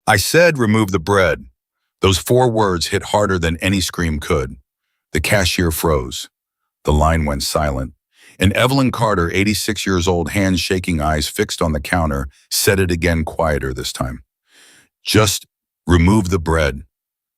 I said remove the bread. Those 4 words hit harder than any scream could. The cashier froze. The line went silent. And Evelyn Carter, 86 years old, hands shaking, eyes fixed on the counter, said it again, quieter this time. Just remove the bread.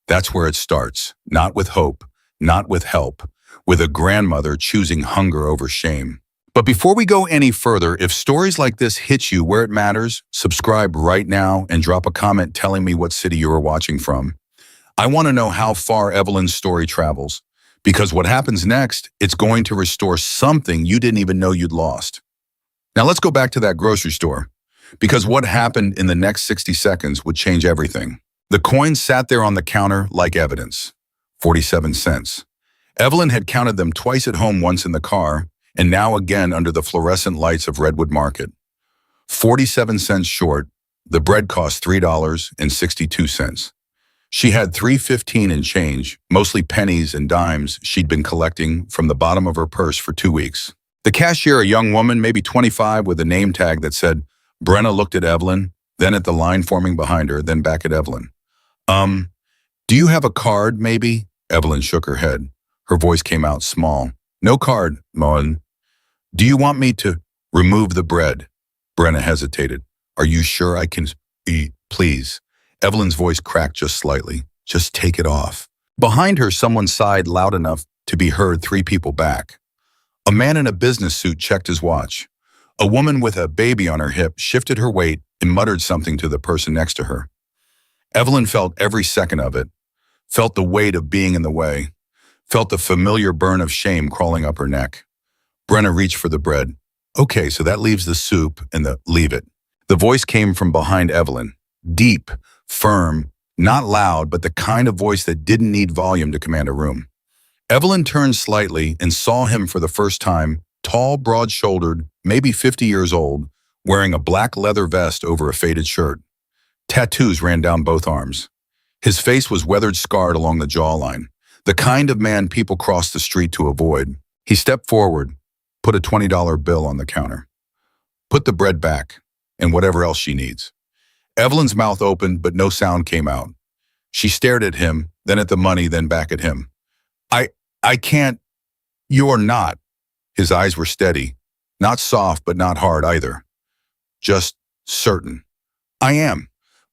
That's where it starts. Not with hope, not with help, with a grandmother choosing hunger over shame. But before we go any further, if stories like this hit you where it matters, subscribe right now and drop a comment telling me what city you are watching from. I want to know how far Evelyn's story travels, because what happens next, it's going to restore something you didn't even know you'd lost. Now let's go back to that grocery store, because what happened in the next 60 seconds would change everything. The coin sat there on the counter like evidence, 47 cents. Evelyn had counted them twice at home, once in the car, and now again under the fluorescent lights of Redwood Market. 47 cents short, the bread cost $3.62. She had $3.15 in change, mostly pennies and dimes she'd been collecting from the bottom of her purse for 2 weeks. The cashier, a young woman, maybe 25, with a name tag that said Brenna, looked at Evelyn, then at the line forming behind her, then back at Evelyn. Do you have a card, maybe? Evelyn shook her head. Her voice came out small. No card, Moen. Do you want me to remove the bread? Brenna hesitated. Are you sure I can eat, please? Evelyn's voice cracked just slightly. Just take it off. Behind her, someone sighed loud enough to be heard 3 people back. A man in a business suit checked his watch. A woman with a baby on her hip shifted her weight and muttered something to the person next to her. Evelyn felt every second of it, felt the weight of being in the way, felt the familiar burn of shame crawling up her neck. Brenna reached for the bread. Okay, so that leaves the soup and leave it. The voice came from behind Evelyn. Deep, firm, not loud, but the kind of voice that didn't need volume to command a room. Evelyn turned slightly and saw him for the first time, tall, broad-shouldered, maybe 50 years old, wearing a black leather vest over a faded shirt. Tattoos ran down both arms. His face was weathered, scarred along the jawline, the kind of man people crossed the street to avoid. He stepped forward, put a $20 bill on the counter. Put the bread back, and whatever else she needs. Evelyn's mouth opened, but no sound came out. She stared at him, then at the money, then back at him. I can't. You're not. His eyes were steady, not soft, but not hard either. Just certain. I am.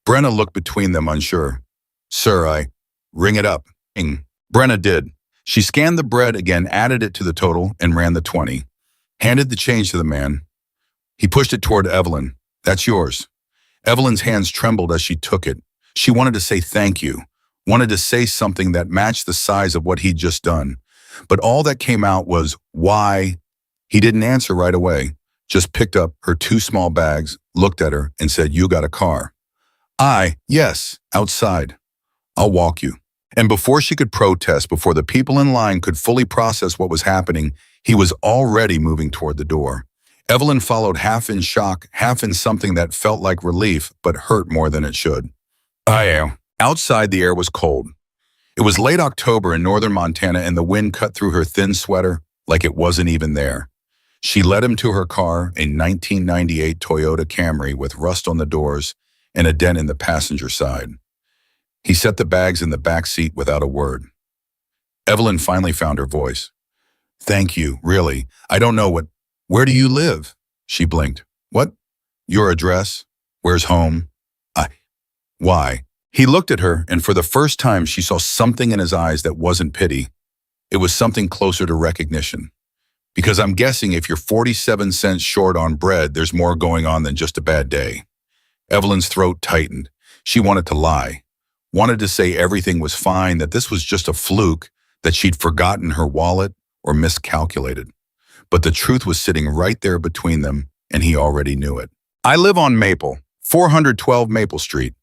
Brenna looked between them, unsure. Sir, ring it up. Brenna did. She scanned the bread again, added it to the total, and ran the 20. Handed the change to the man. He pushed it toward Evelyn. That's yours. Evelyn's hands trembled as she took it. She wanted to say thank you, wanted to say something that matched the size of what he'd just done. But all that came out was, why? He didn't answer right away, just picked up her 2 small bags, looked at her, and said, You got a car? Yes, outside. I'll walk you. And before she could protest, before the people in line could fully process what was happening, he was already moving toward the door. Evelyn followed, half in shock, half in something that felt like relief, but hurt more than it should. Outside, the air was cold. It was late October in northern Montana, and the wind cut through her thin sweater like it wasn't even there. She led him to her car, a 1998 Toyota Camry with rust on the doors and a dent in the passenger side. He set the bags in the back seat without a word. Evelyn finally found her voice. Thank you, really. I don't know what. Where do you live? She blinked. What? Your address? Where's home? Why? He looked at her, and for the first time she saw something in his eyes that wasn't pity. It was something closer to recognition. Because I'm guessing if you're 47 cents short on bread, there's more going on than just a bad day. Evelyn's throat tightened. She wanted to lie. Wanted to say everything was fine, that this was just a fluke, that she'd forgotten her wallet or miscalculated. But the truth was sitting right there between them, and he already knew it. I live on Maple, 412 Maple Street.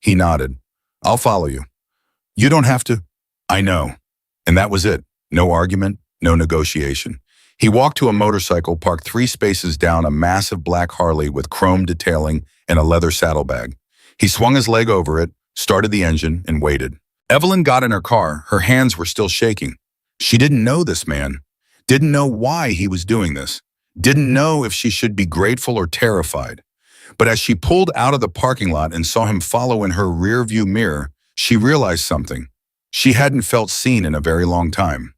He nodded. I'll follow you. You don't have to. I know. And that was it. No argument, no negotiation. He walked to a motorcycle parked 3 spaces down, a massive black Harley with chrome detailing and a leather saddlebag. He swung his leg over it, started the engine, and waited. Evelyn got in her car. Her hands were still shaking. She didn't know this man. Didn't know why he was doing this. Didn't know if she should be grateful or terrified. But as she pulled out of the parking lot and saw him follow in her rearview mirror, she realized something. She hadn't felt seen in a very long time.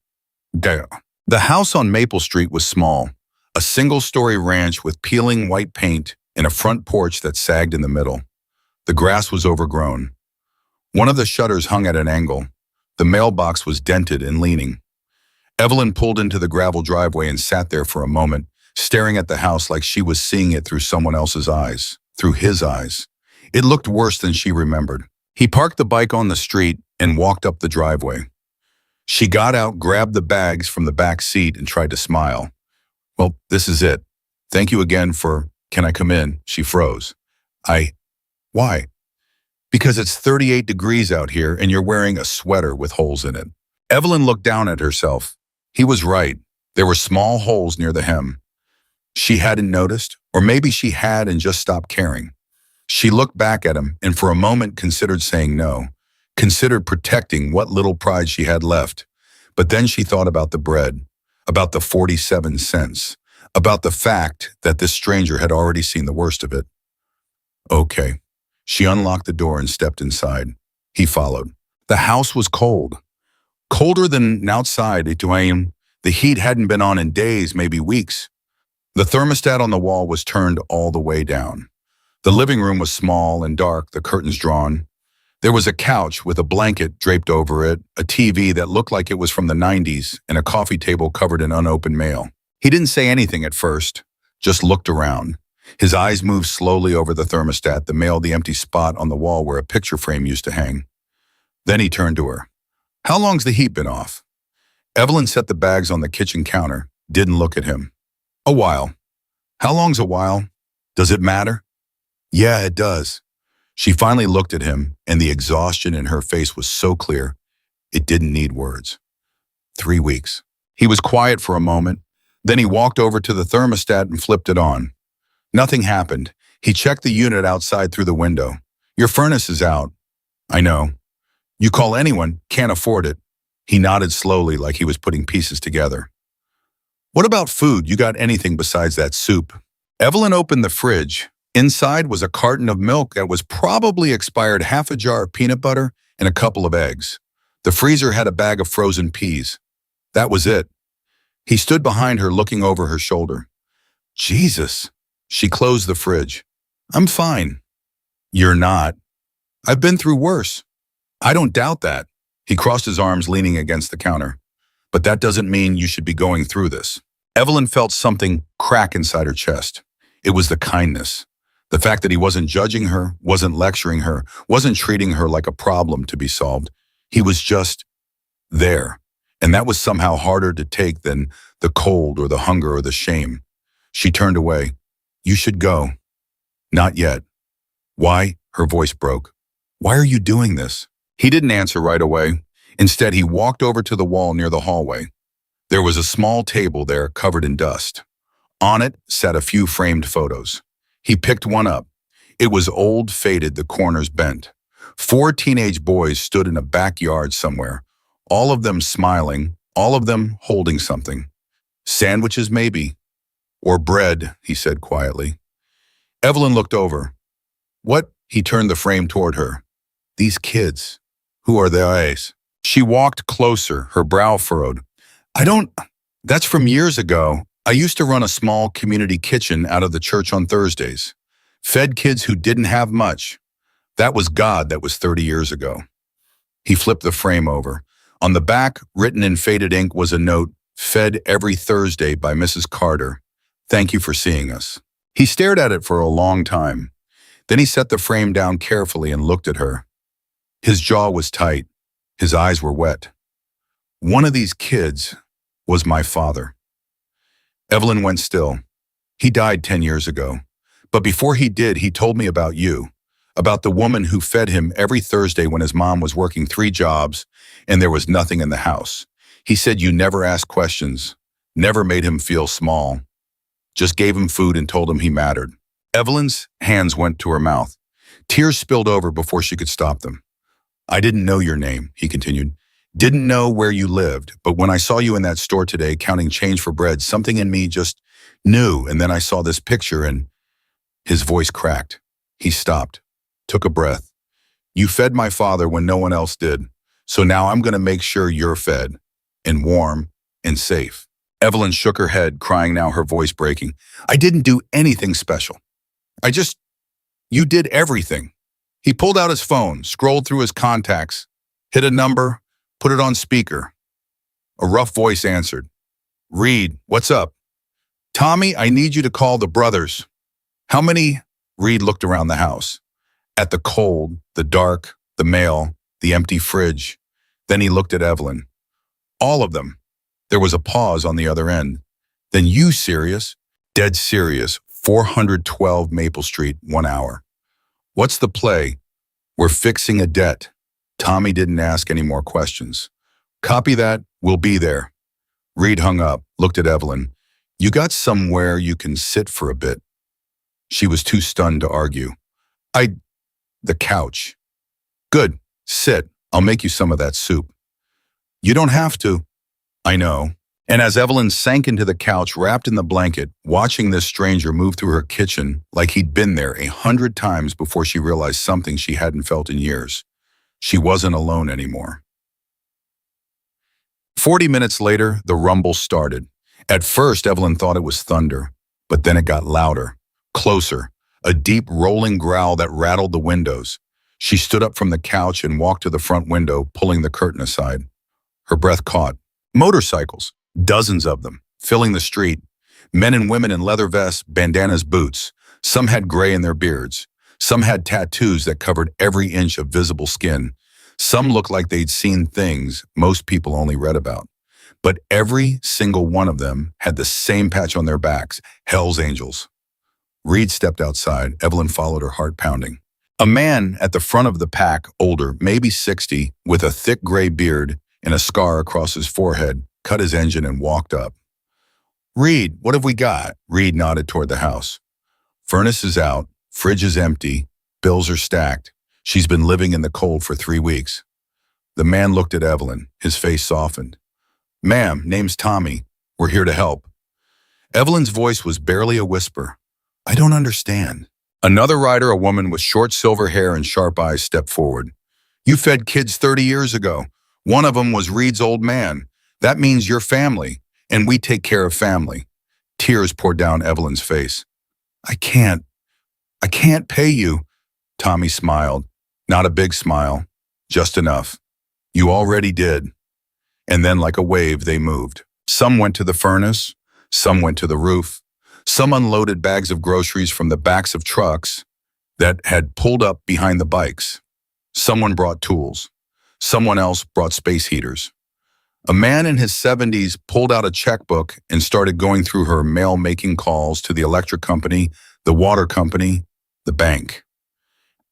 Duh. The house on Maple Street was small, a single-story ranch with peeling white paint and a front porch that sagged in the middle. The grass was overgrown. One of the shutters hung at an angle. The mailbox was dented and leaning. Evelyn pulled into the gravel driveway and sat there for a moment, staring at the house like she was seeing it through someone else's eyes, through his eyes. It looked worse than she remembered. He parked the bike on the street and walked up the driveway. She got out, grabbed the bags from the back seat, and tried to smile. Well, this is it. Thank you again for, can I come in? She froze. Why? Because it's 38 degrees out here and you're wearing a sweater with holes in it. Evelyn looked down at herself. He was right. There were small holes near the hem. She hadn't noticed, or maybe she had and just stopped caring. She looked back at him and for a moment considered saying no, considered protecting what little pride she had left. But then she thought about the bread, about the 47 cents, about the fact that this stranger had already seen the worst of it. Okay. She unlocked the door and stepped inside. He followed. The house was cold. Colder than outside, Etoine. The heat hadn't been on in days, maybe weeks. The thermostat on the wall was turned all the way down. The living room was small and dark, the curtains drawn. There was a couch with a blanket draped over it, a TV that looked like it was from the 90s, and a coffee table covered in unopened mail. He didn't say anything at first, just looked around. His eyes moved slowly over the thermostat, the mail, the empty spot on the wall where a picture frame used to hang. Then he turned to her. How long's the heat been off? Evelyn set the bags on the kitchen counter, didn't look at him. A while. How long's a while? Does it matter? Yeah, it does. She finally looked at him, and the exhaustion in her face was so clear, it didn't need words. 3 weeks. He was quiet for a moment. Then he walked over to the thermostat and flipped it on. Nothing happened. He checked the unit outside through the window. Your furnace is out. I know. You call anyone, can't afford it. He nodded slowly like he was putting pieces together. What about food? You got anything besides that soup? Evelyn opened the fridge. Inside was a carton of milk that was probably expired, half a jar of peanut butter, and a couple of eggs. The freezer had a bag of frozen peas. That was it. He stood behind her, looking over her shoulder. Jesus. She closed the fridge. I'm fine. You're not. I've been through worse. I don't doubt that. He crossed his arms, leaning against the counter. But that doesn't mean you should be going through this. Evelyn felt something crack inside her chest. It was the kindness. The fact that he wasn't judging her, wasn't lecturing her, wasn't treating her like a problem to be solved. He was just there. And that was somehow harder to take than the cold or the hunger or the shame. She turned away. You should go. Not yet. Why? Her voice broke. Why are you doing this? He didn't answer right away. Instead, he walked over to the wall near the hallway. There was a small table there covered in dust. On it sat a few framed photos. He picked one up. It was old, faded, the corners bent. 4 teenage boys stood in a backyard somewhere, all of them smiling, all of them holding something. Sandwiches, maybe. Or bread, he said quietly. Evelyn looked over. What? He turned the frame toward her. These kids. Who are they? She walked closer, her brow furrowed. That's from years ago. I used to run a small community kitchen out of the church on Thursdays. Fed kids who didn't have much. That was God, that was 30 years ago. He flipped the frame over. On the back, written in faded ink, was a note, fed every Thursday by Mrs. Carter. Thank you for seeing us. He stared at it for a long time. Then he set the frame down carefully and looked at her. His jaw was tight. His eyes were wet. One of these kids was my father. Evelyn went still. He died 10 years ago. But before he did, he told me about you, about the woman who fed him every Thursday when his mom was working 3 jobs and there was nothing in the house. He said you never asked questions, never made him feel small, just gave him food and told him he mattered. Evelyn's hands went to her mouth. Tears spilled over before she could stop them. I didn't know your name, he continued. Didn't know where you lived, but when I saw you in that store today counting change for bread, something in me just knew, and then I saw this picture and His voice cracked. He stopped, took a breath. You fed my father when no one else did, so now I'm going to make sure you're fed, and warm, and safe. Evelyn shook her head, crying now, her voice breaking. I didn't do anything special. You did everything. He pulled out his phone, scrolled through his contacts, hit a number, put it on speaker. A rough voice answered. Reed, what's up? Tommy, I need you to call the brothers. How many? Reed looked around the house. At the cold, the dark, the mail, the empty fridge. Then he looked at Evelyn. All of them. There was a pause on the other end. Then you serious? Dead serious. 412 Maple Street, 1 hour. What's the play? We're fixing a debt. Tommy didn't ask any more questions. Copy that. We'll be there. Reed hung up, looked at Evelyn. You got somewhere you can sit for a bit? She was too stunned to argue. The couch. Good. Sit. I'll make you some of that soup. You don't have to. I know. And as Evelyn sank into the couch, wrapped in the blanket, watching this stranger move through her kitchen like he'd been there 100 times before she realized something she hadn't felt in years. She wasn't alone anymore. 40 minutes later, the rumble started. At first, Evelyn thought it was thunder, but then it got louder, closer, a deep rolling growl that rattled the windows. She stood up from the couch and walked to the front window, pulling the curtain aside. Her breath caught. Motorcycles, dozens of them, filling the street. Men and women in leather vests, bandanas, boots. Some had gray in their beards. Some had tattoos that covered every inch of visible skin. Some looked like they'd seen things most people only read about. But every single one of them had the same patch on their backs, Hell's Angels. Reed stepped outside. Evelyn followed, her heart pounding. A man at the front of the pack, older, maybe 60, with a thick gray beard and a scar across his forehead, cut his engine and walked up. Reed, what have we got? Reed nodded toward the house. Furnace is out, fridge is empty, bills are stacked. She's been living in the cold for 3 weeks. The man looked at Evelyn, his face softened. Ma'am, name's Tommy. We're here to help. Evelyn's voice was barely a whisper. I don't understand. Another rider, a woman with short silver hair and sharp eyes, stepped forward. You fed kids 30 years ago. One of them was Reed's old man. That means you're family, and we take care of family. Tears poured down Evelyn's face. I can't pay you. Tommy smiled. Not a big smile, just enough. You already did. And then like a wave, they moved. Some went to the furnace, some went to the roof. Some unloaded bags of groceries from the backs of trucks that had pulled up behind the bikes. Someone brought tools. Someone else brought space heaters. A man in his 70s pulled out a checkbook and started going through her mail-making calls to the electric company, the water company, the bank.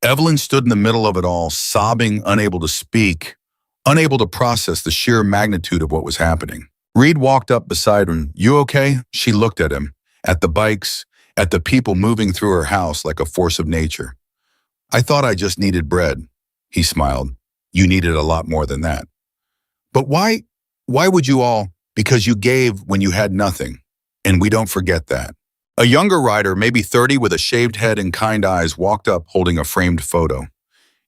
Evelyn stood in the middle of it all, sobbing, unable to speak, unable to process the sheer magnitude of what was happening. Reed walked up beside her. You okay? She looked at him, at the bikes, at the people moving through her house like a force of nature. I thought I just needed bread. He smiled. You needed a lot more than that. But why would you all? Because you gave when you had nothing, and we don't forget that. A younger rider, maybe 30, with a shaved head and kind eyes, walked up holding a framed photo.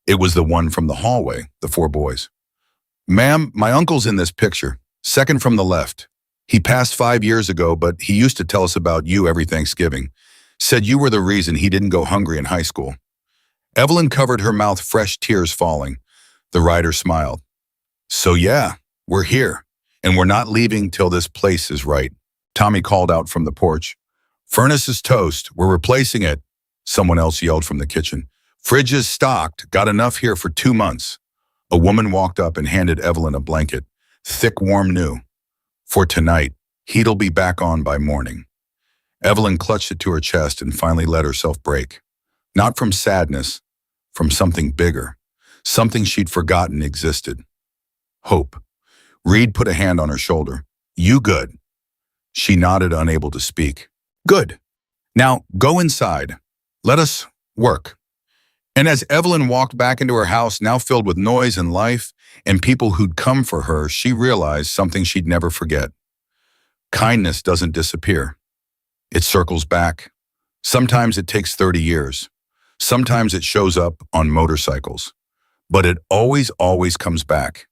It was the one from the hallway, the 4 boys. Ma'am, my uncle's in this picture, second from the left. He passed 5 years ago, but he used to tell us about you every Thanksgiving. Said you were the reason he didn't go hungry in high school. Evelyn covered her mouth, fresh tears falling. The rider smiled. So yeah, we're here, and we're not leaving till this place is right. Tommy called out from the porch. Furnace is toast. We're replacing it. Someone else yelled from the kitchen. Fridge is stocked. Got enough here for 2 months. A woman walked up and handed Evelyn a blanket. Thick, warm new. For tonight, heat'll be back on by morning. Evelyn clutched it to her chest and finally let herself break. Not from sadness, from something bigger. Something she'd forgotten existed. Hope. Reed put a hand on her shoulder. You good? She nodded, unable to speak. Good. Now go inside. Let us work. And as Evelyn walked back into her house, now filled with noise and life and people who'd come for her, she realized something she'd never forget. Kindness doesn't disappear. It circles back, Sometimes it takes 30 years. Sometimes it shows up on motorcycles. But it always comes back.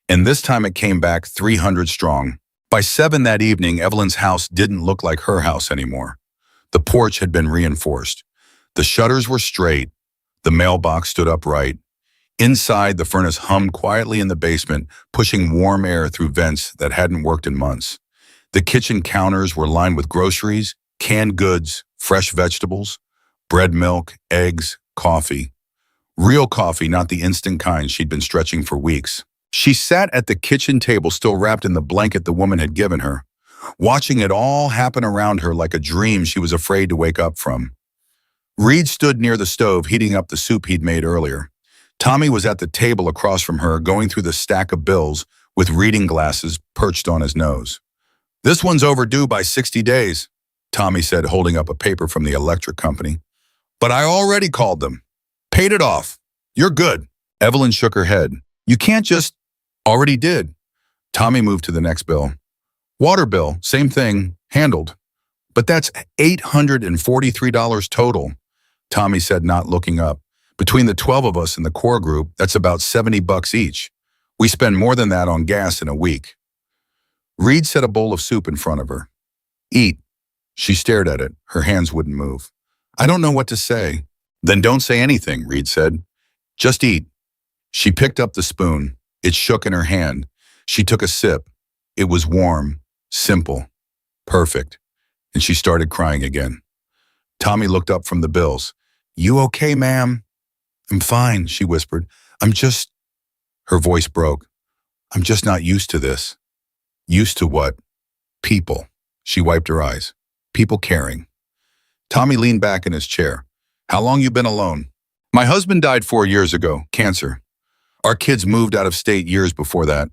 And this time it came back 300 strong. By 7 that evening, Evelyn's house didn't look like her house anymore. The porch had been reinforced. The shutters were straight. The mailbox stood upright. Inside, the furnace hummed quietly in the basement, pushing warm air through vents that hadn't worked in months. The kitchen counters were lined with groceries, canned goods, fresh vegetables, bread, milk, eggs, coffee. Real coffee, not the instant kind she'd been stretching for weeks. She sat at the kitchen table, still wrapped in the blanket the woman had given her, watching it all happen around her like a dream she was afraid to wake up from. Reed stood near the stove, heating up the soup he'd made earlier. Tommy was at the table across from her, going through the stack of bills with reading glasses perched on his nose. "This one's overdue by 60 days, Tommy said, holding up a paper from the electric company. "But I already called them. Paid it off. You're good." Evelyn shook her head. "You can't just—" "Already did." Tommy moved to the next bill. "Water bill, same thing, handled. But that's $843 total," Tommy said, not looking up. "Between the 12 of us in the core group, that's about $70 each. We spend more than that on gas in a week." Reed set a bowl of soup in front of her. "Eat." She stared at it. Her hands wouldn't move. "I don't know what to say." "Then don't say anything," Reed said. "Just eat." She picked up the spoon. It shook in her hand. She took a sip. It was warm, simple, perfect. And she started crying again. Tommy looked up from the bills. "You okay, ma'am?" "I'm fine," she whispered. "I'm just—" Her voice broke. "I'm just not used to this." "Used to what?" "People." She wiped her eyes. "People caring." Tommy leaned back in his chair. "How long you been alone?" "My husband died 4 years ago, cancer. Our kids moved out of state years before that.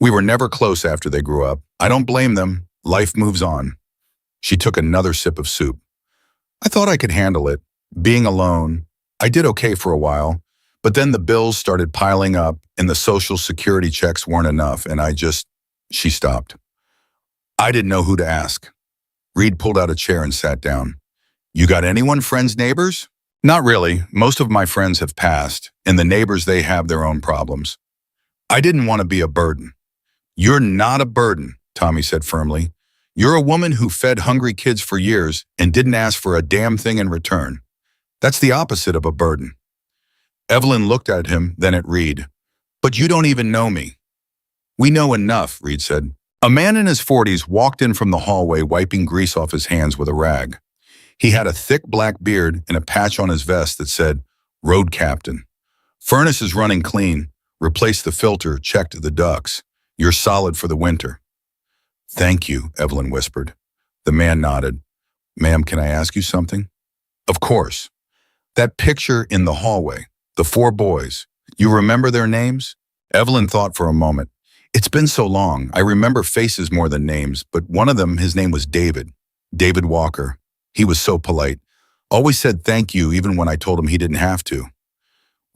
We were never close after they grew up. I don't blame them. Life moves on." She took another sip of soup. "I thought I could handle it. Being alone. I did okay for a while. But then the bills started piling up and the Social Security checks weren't enough and I just—" She stopped. "I didn't know who to ask." Reed pulled out a chair and sat down. "You got anyone, friends, neighbors?" "Not really. Most of my friends have passed, and the neighbors, they have their own problems. I didn't want to be a burden." "You're not a burden," Tommy said firmly. "You're a woman who fed hungry kids for years and didn't ask for a damn thing in return. That's the opposite of a burden." Evelyn looked at him, then at Reed. "But you don't even know me." "We know enough," Reed said. A man in his 40s walked in from the hallway, wiping grease off his hands with a rag. He had a thick black beard and a patch on his vest that said, "Road Captain." "Furnace is running clean. Replaced the filter, checked the ducts. You're solid for the winter." "Thank you," Evelyn whispered. The man nodded. "Ma'am, can I ask you something?" "Of course." "That picture in the hallway, the 4 boys, you remember their names?" Evelyn thought for a moment. "It's been so long. I remember faces more than names, but one of them, his name was David. David Walker. He was so polite. Always said thank you even when I told him he didn't have to."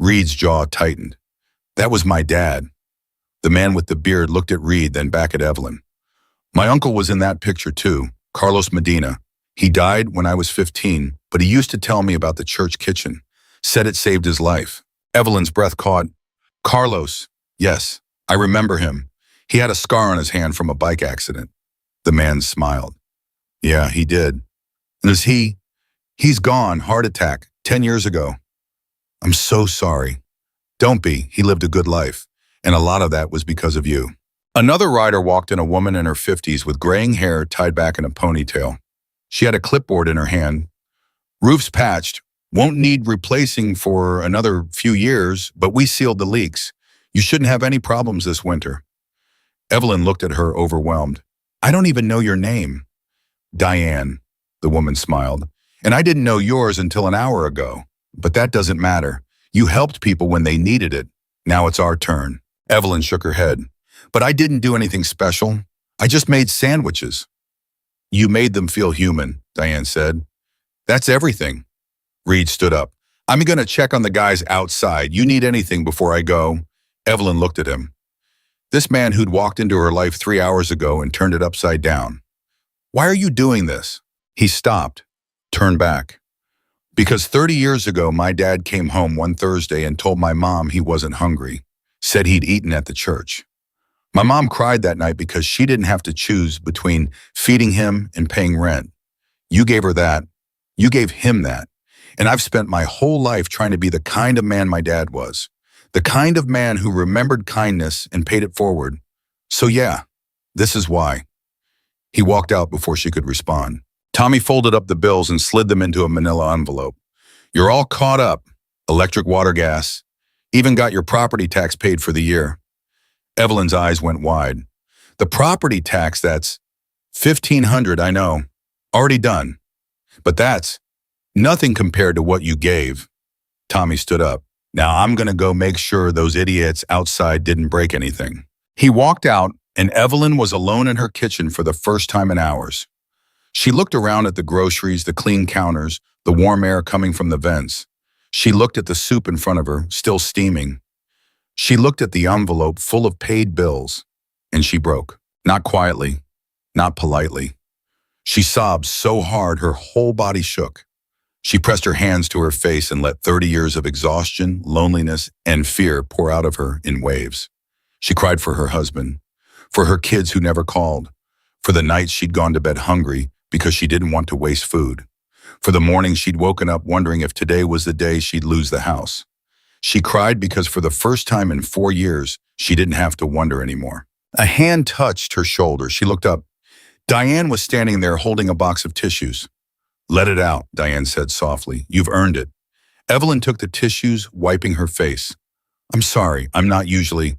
Reed's jaw tightened. "That was my dad." The man with the beard looked at Reed, then back at Evelyn. "My uncle was in that picture too, Carlos Medina. He died when I was 15, but he used to tell me about the church kitchen. Said it saved his life." Evelyn's breath caught. "Carlos, yes, I remember him. He had a scar on his hand from a bike accident." The man smiled. "Yeah, he did." "And is he—" "He's gone, heart attack, 10 years ago." "I'm so sorry." "Don't be, he lived a good life. And a lot of that was because of you." Another rider walked in, a woman in her 50s with graying hair tied back in a ponytail. She had a clipboard in her hand. "Roof's patched. Won't need replacing for another few years, but we sealed the leaks. You shouldn't have any problems this winter." Evelyn looked at her, overwhelmed. "I don't even know your name." "Diane," the woman smiled. "And I didn't know yours until an hour ago. But that doesn't matter. You helped people when they needed it. Now it's our turn." Evelyn shook her head. "But I didn't do anything special. I just made sandwiches." "You made them feel human," Diane said. "That's everything." Reed stood up. "I'm going to check on the guys outside. You need anything before I go?" Evelyn looked at him. This man who'd walked into her life 3 hours ago and turned it upside down. "Why are you doing this?" He stopped. Turn back. Because 30 years ago, my dad came home one Thursday and told my mom he wasn't hungry, said he'd eaten at the church. My mom cried that night because she didn't have to choose between feeding him and paying rent. You gave her that. You gave him that. And I've spent my whole life trying to be the kind of man my dad was. The kind of man who remembered kindness and paid it forward. So yeah, this is why. He walked out before she could respond. Tommy folded up the bills and slid them into a manila envelope. You're all caught up. Electric, water, gas. Even got your property tax paid for the year. Evelyn's eyes went wide. The property tax, that's $1,500, I know. Already done. But that's nothing compared to what you gave. Tommy stood up. Now I'm going to go make sure those idiots outside didn't break anything. He walked out, and Evelyn was alone in her kitchen for the first time in hours. She looked around at the groceries, the clean counters, the warm air coming from the vents. She looked at the soup in front of her, still steaming. She looked at the envelope full of paid bills, and she broke. Not quietly, not politely. She sobbed so hard her whole body shook. She pressed her hands to her face and let 30 years of exhaustion, loneliness, and fear pour out of her in waves. She cried for her husband, for her kids who never called, for the nights she'd gone to bed hungry because she didn't want to waste food, for the mornings she'd woken up wondering if today was the day she'd lose the house. She cried because for the first time in 4 years, she didn't have to wonder anymore. A hand touched her shoulder. She looked up. Diane was standing there holding a box of tissues. Let it out, Diane said softly. You've earned it. Evelyn took the tissues, wiping her face. I'm sorry, I'm not usually.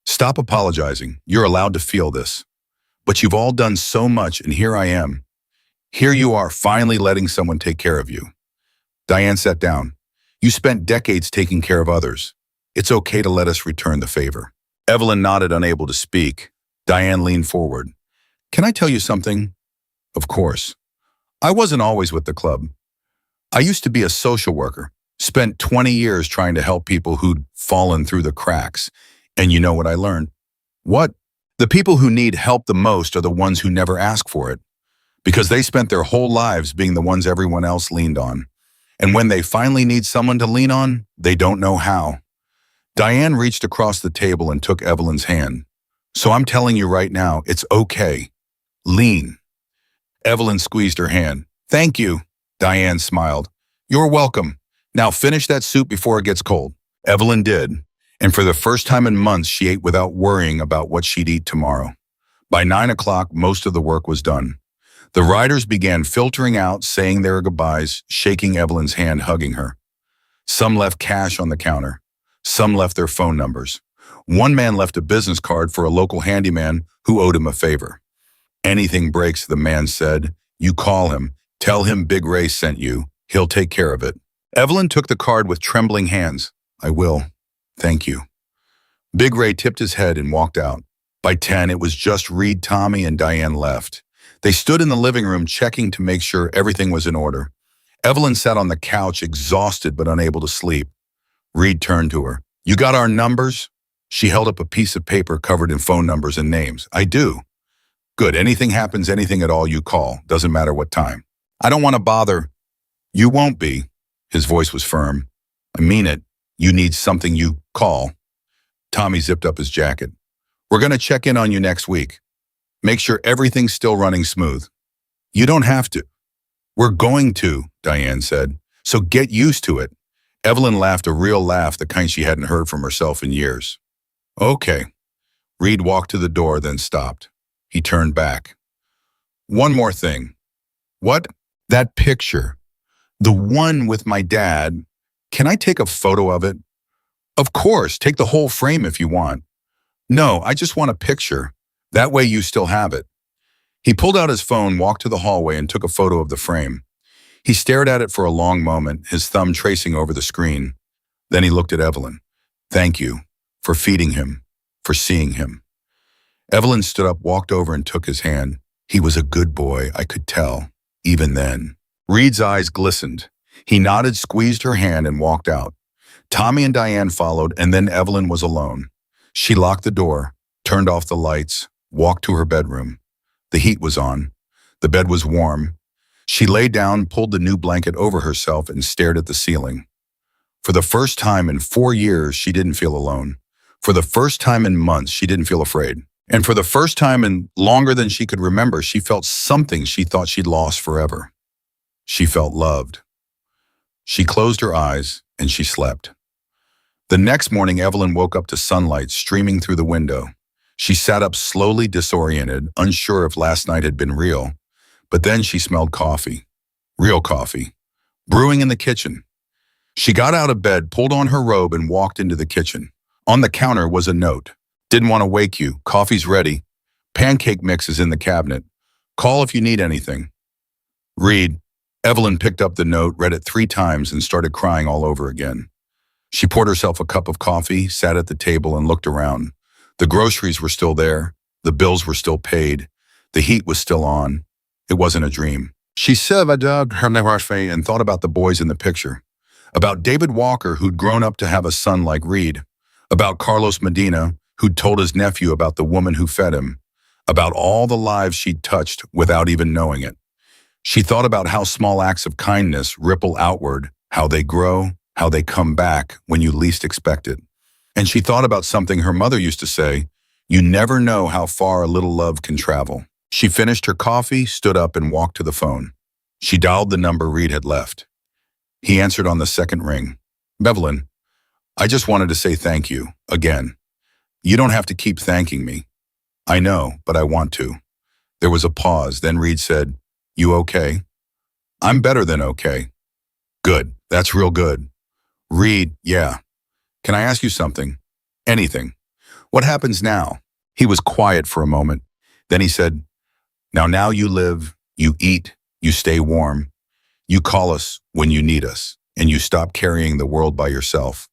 Stop apologizing. You're allowed to feel this. But you've all done so much, and here I am. Here you are, finally letting someone take care of you. Diane sat down. You spent decades taking care of others. It's okay to let us return the favor. Evelyn nodded, unable to speak. Diane leaned forward. Can I tell you something? Of course. I wasn't always with the club. I used to be a social worker, spent 20 years trying to help people who'd fallen through the cracks. And you know what I learned? What? The people who need help the most are the ones who never ask for it, because they spent their whole lives being the ones everyone else leaned on. And when they finally need someone to lean on, they don't know how. Diane reached across the table and took Evelyn's hand. So I'm telling you right now, it's okay. Lean. Evelyn squeezed her hand. Thank you. Diane smiled. You're welcome. Now finish that soup before it gets cold. Evelyn did. And for the first time in months, she ate without worrying about what she'd eat tomorrow. By 9 o'clock, most of the work was done. The riders began filtering out, saying their goodbyes, shaking Evelyn's hand, hugging her. Some left cash on the counter. Some left their phone numbers. One man left a business card for a local handyman who owed him a favor. Anything breaks, the man said. You call him. Tell him Big Ray sent you. He'll take care of it. Evelyn took the card with trembling hands. I will. Thank you. Big Ray tipped his head and walked out. By 10, it was just Reed, Tommy, and Diane left. They stood in the living room checking to make sure everything was in order. Evelyn sat on the couch, exhausted but unable to sleep. Reed turned to her. You got our numbers? She held up a piece of paper covered in phone numbers and names. I do. Good. Anything happens, anything at all, you call. Doesn't matter what time. I don't want to bother. You won't be. His voice was firm. I mean it. You need something, you call. Tommy zipped up his jacket. We're going to check in on you next week. Make sure everything's still running smooth. You don't have to. We're going to, Diane said. So get used to it. Evelyn laughed, a real laugh, the kind she hadn't heard from herself in years. Okay. Reed walked to the door, then stopped. He turned back. One more thing. What? That picture. The one with my dad. Can I take a photo of it? Of course, take the whole frame if you want. No, I just want a picture. That way you still have it. He pulled out his phone, walked to the hallway, and took a photo of the frame. He stared at it for a long moment, his thumb tracing over the screen. Then he looked at Evelyn. Thank you for feeding him, for seeing him. Evelyn stood up, walked over, and took his hand. He was a good boy, I could tell, even then. Reed's eyes glistened. He nodded, squeezed her hand, and walked out. Tommy and Diane followed, and then Evelyn was alone. She locked the door, turned off the lights, walked to her bedroom. The heat was on. The bed was warm. She lay down, pulled the new blanket over herself, and stared at the ceiling. For the first time in 4 years, she didn't feel alone. For the first time in months, she didn't feel afraid. And for the first time in longer than she could remember, she felt something she thought she'd lost forever. She felt loved. She closed her eyes and she slept. The next morning, Evelyn woke up to sunlight streaming through the window. She sat up slowly, disoriented, unsure if last night had been real. But then she smelled coffee. Real coffee. Brewing in the kitchen. She got out of bed, pulled on her robe, and walked into the kitchen. On the counter was a note. Didn't want to wake you. Coffee's ready. Pancake mix is in the cabinet. Call if you need anything. Read. Evelyn picked up the note, read it 3 times, and started crying all over again. She poured herself a cup of coffee, sat at the table, and looked around. The groceries were still there. The bills were still paid. The heat was still on. It wasn't a dream. She surveyed her nearby and thought about the boys in the picture. About David Walker, who'd grown up to have a son like Reed. About Carlos Medina, who'd told his nephew about the woman who fed him. About all the lives she'd touched without even knowing it. She thought about how small acts of kindness ripple outward, how they grow, how they come back when you least expect it. And she thought about something her mother used to say, you never know how far a little love can travel. She finished her coffee, stood up, and walked to the phone. She dialed the number Reed had left. He answered on the second ring. Evelyn, I just wanted to say thank you, again. You don't have to keep thanking me. I know, but I want to. There was a pause, then Reed said, you okay? I'm better than okay. Good, that's real good. Reed, yeah. Can I ask you something? Anything. What happens now? He was quiet for a moment. Then he said, now you live, you eat, you stay warm. You call us when you need us, and you stop carrying the world by yourself.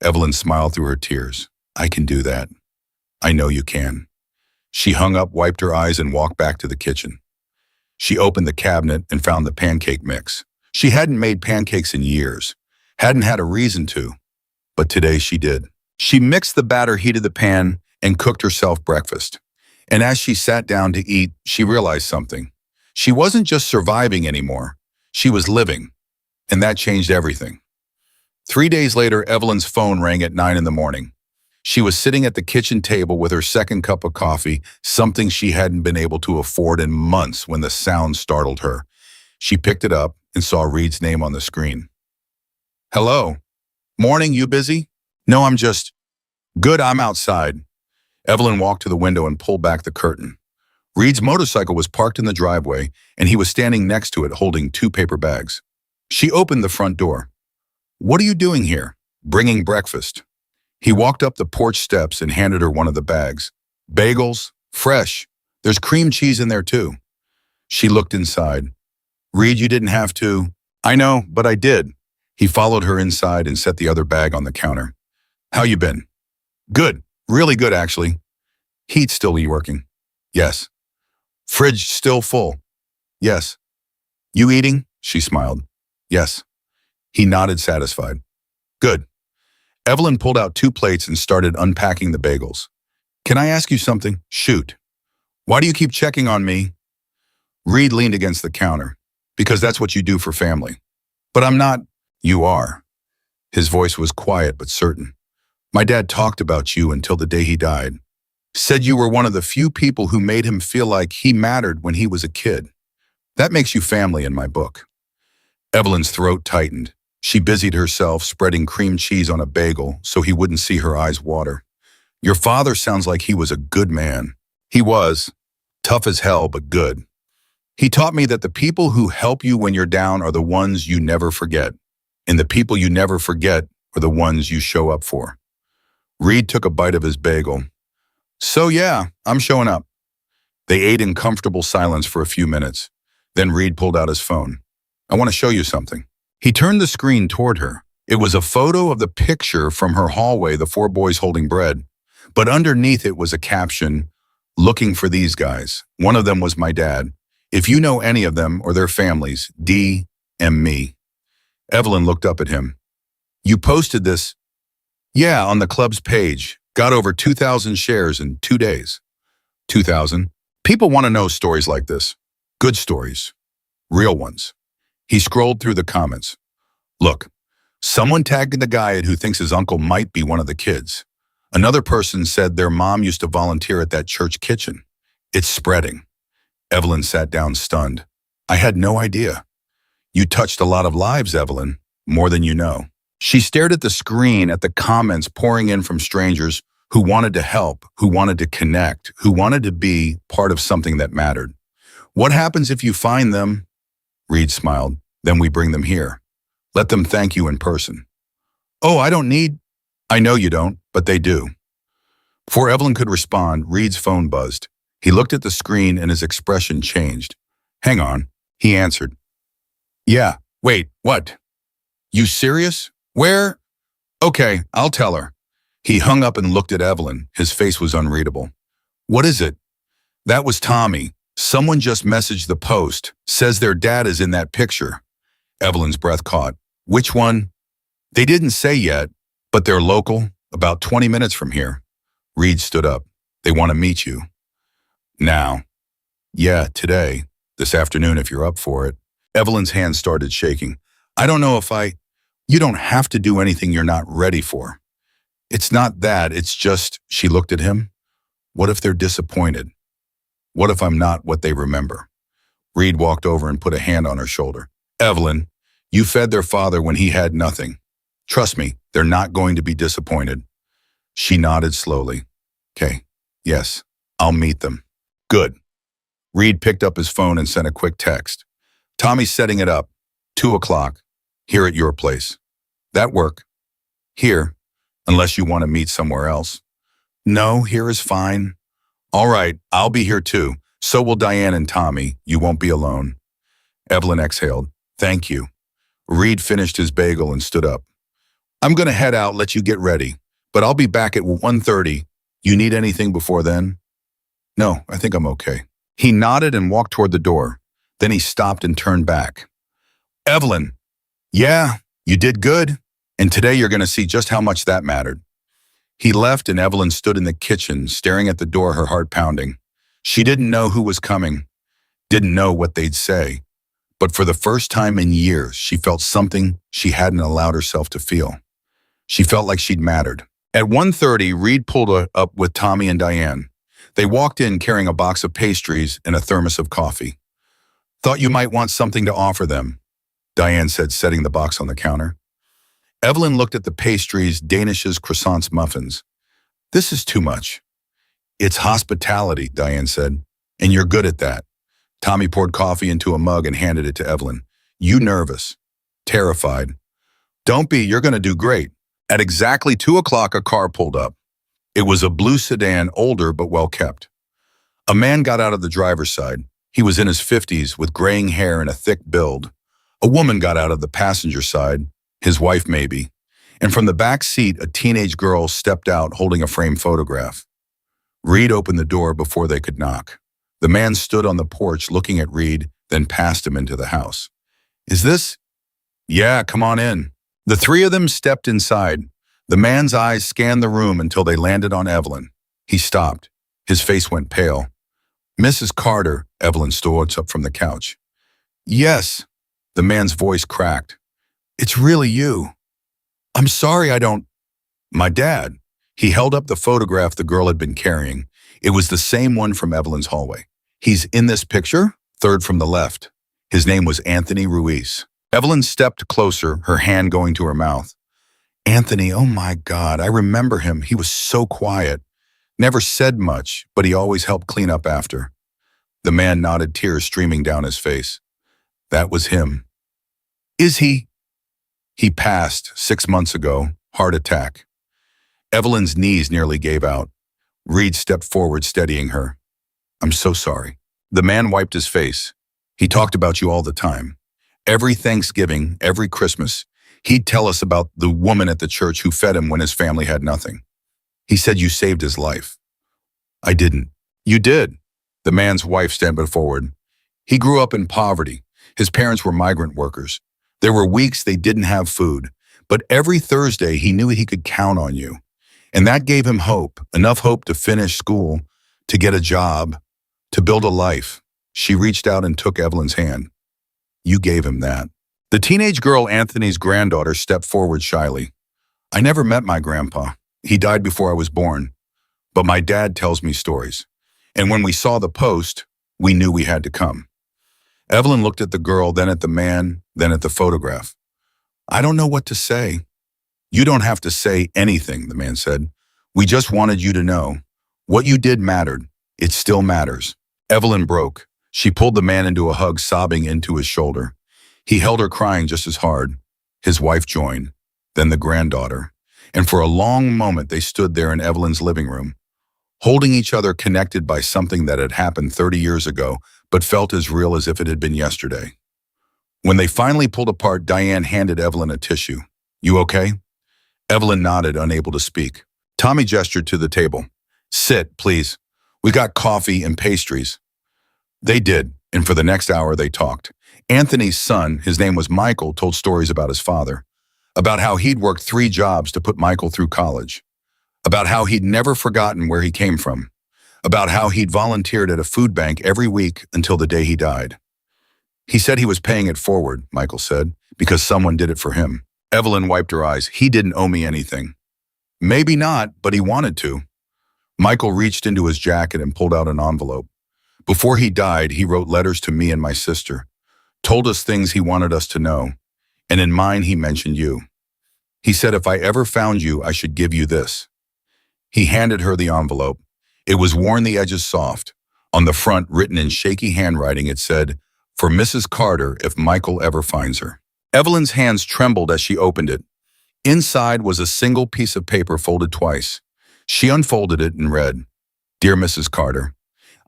Evelyn smiled through her tears. I can do that. I know you can. She hung up, wiped her eyes, and walked back to the kitchen. She opened the cabinet and found the pancake mix. She hadn't made pancakes in years, hadn't had a reason to, but today she did. She mixed the batter, heated the pan, and cooked herself breakfast. And as she sat down to eat, she realized something. She wasn't just surviving anymore. She was living, and that changed everything. 3 days later, Evelyn's phone rang at 9 in the morning. She was sitting at the kitchen table with her second cup of coffee, something she hadn't been able to afford in months, when the sound startled her. She picked it up and saw Reed's name on the screen. Hello. Morning, you busy? No, I'm just... Good, I'm outside. Evelyn walked to the window and pulled back the curtain. Reed's motorcycle was parked in the driveway, and he was standing next to it holding 2 paper bags. She opened the front door. What are you doing here? Bringing breakfast. He walked up the porch steps and handed her one of the bags. Bagels, fresh. There's cream cheese in there too. She looked inside. Reed, you didn't have to. I know, but I did. He followed her inside and set the other bag on the counter. How you been? Good. Really good, actually. Heat's still working? Yes. Fridge still full? Yes. You eating? She smiled. Yes. He nodded, satisfied. Good. Evelyn pulled out 2 plates and started unpacking the bagels. Can I ask you something? Shoot. Why do you keep checking on me? Reed leaned against the counter. Because that's what you do for family. But I'm not. You are. His voice was quiet but certain. My dad talked about you until the day he died. Said you were one of the few people who made him feel like he mattered when he was a kid. That makes you family in my book. Evelyn's throat tightened. She busied herself spreading cream cheese on a bagel so he wouldn't see her eyes water. Your father sounds like he was a good man. He was. Tough as hell, but good. He taught me that the people who help you when you're down are the ones you never forget. And the people you never forget are the ones you show up for. Reed took a bite of his bagel. So yeah, I'm showing up. They ate in comfortable silence for a few minutes. Then Reed pulled out his phone. I want to show you something. He turned the screen toward her. It was a photo of the picture from her hallway, the 4 boys holding bread. But underneath it was a caption, looking for these guys. One of them was my dad. If you know any of them or their families, DM me. Evelyn looked up at him. You posted this? Yeah, on the club's page. Got over 2,000 shares in 2 days. 2,000? People want to know stories like this. Good stories. Real ones. He scrolled through the comments. Look, someone tagged the guy who thinks his uncle might be one of the kids. Another person said their mom used to volunteer at that church kitchen. It's spreading. Evelyn sat down stunned. I had no idea. You touched a lot of lives, Evelyn, more than you know. She stared at the screen at the comments pouring in from strangers who wanted to help, who wanted to connect, who wanted to be part of something that mattered. What happens if you find them? Reed smiled. Then we bring them here. Let them thank you in person. Oh, I don't need. I know you don't, but they do. Before Evelyn could respond, Reed's phone buzzed. He looked at the screen and his expression changed. Hang on, he answered. Yeah, wait, what? You serious? Where? Okay, I'll tell her. He hung up and looked at Evelyn. His face was unreadable. What is it? That was Tommy. Someone just messaged the post, says their dad is in that picture. Evelyn's breath caught. Which one? They didn't say yet, but they're local, about 20 minutes from here. Reed stood up. They want to meet you. Now. Yeah, today. This afternoon if you're up for it. Evelyn's hand started shaking. I don't know if You don't have to do anything you're not ready for. It's not that, it's just, she looked at him. What if they're disappointed? What if I'm not what they remember? Reed walked over and put a hand on her shoulder. Evelyn, you fed their father when he had nothing. Trust me, they're not going to be disappointed. She nodded slowly. Okay, yes, I'll meet them. Good. Reed picked up his phone and sent a quick text. Tommy's setting it up. 2:00. Here at your place. That work? Here, unless you want to meet somewhere else. No, here is fine. All right, I'll be here too. So will Diane and Tommy. You won't be alone. Evelyn exhaled. Thank you. Reed finished his bagel and stood up. I'm going to head out, let you get ready. But I'll be back at 1:30. You need anything before then? No, I think I'm okay. He nodded and walked toward the door. Then he stopped and turned back. Evelyn, yeah, you did good. And today you're going to see just how much that mattered. He left and Evelyn stood in the kitchen, staring at the door, her heart pounding. She didn't know who was coming, didn't know what they'd say. But for the first time in years, she felt something she hadn't allowed herself to feel. She felt like she'd mattered. At 1:30, Reed pulled up with Tommy and Diane. They walked in carrying a box of pastries and a thermos of coffee. Thought you might want something to offer them, Diane said, setting the box on the counter. Evelyn looked at the pastries, danishes, croissants, muffins. This is too much. It's hospitality, Diane said, and you're good at that. Tommy poured coffee into a mug and handed it to Evelyn. You nervous? Terrified? Don't be, you're going to do great. At exactly 2:00, a car pulled up. It was a blue sedan, older but well kept. A man got out of the driver's side. He was in his 50s with graying hair and a thick build. A woman got out of the passenger side, his wife maybe, and from the back seat, a teenage girl stepped out holding a framed photograph. Reed opened the door before they could knock. The man stood on the porch looking at Reed, then passed him into the house. Is this? Yeah, come on in. The three of them stepped inside. The man's eyes scanned the room until they landed on Evelyn. He stopped. His face went pale. Mrs. Carter, Evelyn stood up from the couch. Yes. The man's voice cracked. It's really you. I'm sorry I don't... My dad. He held up the photograph the girl had been carrying. It was the same one from Evelyn's hallway. He's in this picture? Third from the left. His name was Anthony Ruiz. Evelyn stepped closer, her hand going to her mouth. Anthony, oh my God, I remember him. He was so quiet. Never said much, but he always helped clean up after. The man nodded, tears streaming down his face. That was him. Is he? He passed 6 months ago, heart attack. Evelyn's knees nearly gave out. Reed stepped forward, steadying her. I'm so sorry. The man wiped his face. He talked about you all the time. Every Thanksgiving, every Christmas, he'd tell us about the woman at the church who fed him when his family had nothing. He said you saved his life. I didn't. You did. The man's wife stepped forward. He grew up in poverty. His parents were migrant workers. There were weeks they didn't have food, but every Thursday he knew he could count on you. And that gave him hope, enough hope to finish school, to get a job, to build a life. She reached out and took Evelyn's hand. You gave him that. The teenage girl, Anthony's granddaughter, stepped forward shyly. I never met my grandpa. He died before I was born. But my dad tells me stories. And when we saw the post, we knew we had to come. Evelyn looked at the girl, then at the man, then at the photograph. I don't know what to say. You don't have to say anything, the man said. We just wanted you to know. What you did mattered. It still matters. Evelyn broke. She pulled the man into a hug, sobbing into his shoulder. He held her, crying just as hard. His wife joined, then the granddaughter. And for a long moment they stood there in Evelyn's living room, holding each other, connected by something that had happened 30 years ago, but felt as real as if it had been yesterday. When they finally pulled apart, Diane handed Evelyn a tissue. You okay? Evelyn nodded, unable to speak. Tommy gestured to the table. Sit, please. We got coffee and pastries. They did, and for the next hour they talked. Anthony's son, his name was Michael, told stories about his father, about how he'd worked 3 jobs to put Michael through college, about how he'd never forgotten where he came from, about how he'd volunteered at a food bank every week until the day he died. He said he was paying it forward, Michael said, because someone did it for him. Evelyn wiped her eyes. He didn't owe me anything. Maybe not, but he wanted to. Michael reached into his jacket and pulled out an envelope. Before he died, he wrote letters to me and my sister, told us things he wanted us to know, and in mine he mentioned you. He said if I ever found you, I should give you this. He handed her the envelope. It was worn, the edges soft. On the front, written in shaky handwriting, it said, for Mrs. Carter, if Michael ever finds her. Evelyn's hands trembled as she opened it. Inside was a single piece of paper folded twice. She unfolded it and read, Dear Mrs. Carter,